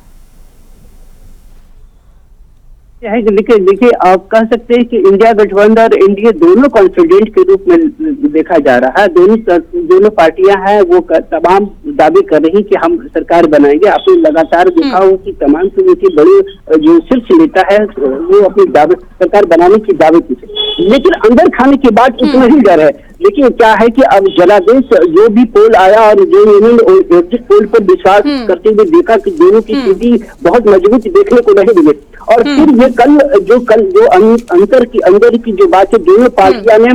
देखिए, आप कह सकते हैं कि इंडिया गठबंधन और एनडीए दोनों कॉन्फिडेंट के रूप में देखा जा रहा है। दोनों पार्टियां हैं वो तमाम दावे कर रही कि हम सरकार बनाएंगे। आपने लगातार देखा हो कि तमाम की बड़ी जो शीर्ष नेता है वो अपनी दावे सरकार बनाने की दावे की, लेकिन अंदर खाने के बाद इतना ही डर है। लेकिन क्या है कि अब जनादेश जो भी पोल आया और जो इन्होंने एग्जिट पोल पर विश्वास करते हुए देखा कि दोनों की स्थिति बहुत मजबूत देखने को नहीं मिले और फिर ये कल जो अंदर की जो बात है, दोनों पार्टियां ने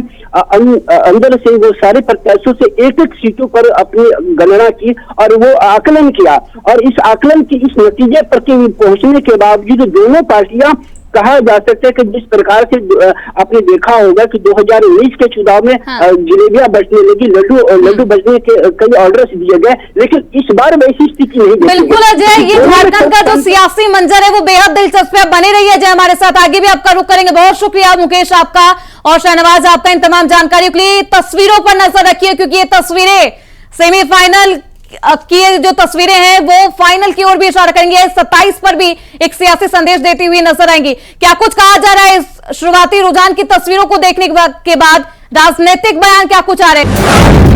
अंदर से वो सारे प्रत्याशियों से एक सीटों पर अपनी गणना की और वो आकलन किया और इस आकलन की इस नतीजे पर पहुंचने के बावजूद दोनों पार्टियां कहा जा सकता है कि जिस प्रकार से आपने देखा होगा कि 2019 के चुनाव में जलेबियां बचने लगी, लड्डू बचने के कई ऑर्डर्स दिए गए, लेकिन इस बार वैसी स्थिति नहीं। बिल्कुल अजय, ये झारखंड का जो सियासी मंजर है वो बेहद दिलचस्प है। बने रही है अजय हमारे साथ, आगे भी आपका रुख करेंगे। बहुत शुक्रिया मुकेश आपका और शहनवाज आपका इन तमाम जानकारियों के लिए। तस्वीरों पर नजर रखिए क्योंकि ये तस्वीरें सेमीफाइनल की जो तस्वीरें हैं वो फाइनल की ओर भी इशारा करेंगे। 27 पर भी एक सियासी संदेश देती हुई नजर आएंगी। क्या कुछ कहा जा रहा है इस शुरुआती रुझान की तस्वीरों को देखने के बाद? राजनीतिक बयान क्या कुछ आ रहे हैं?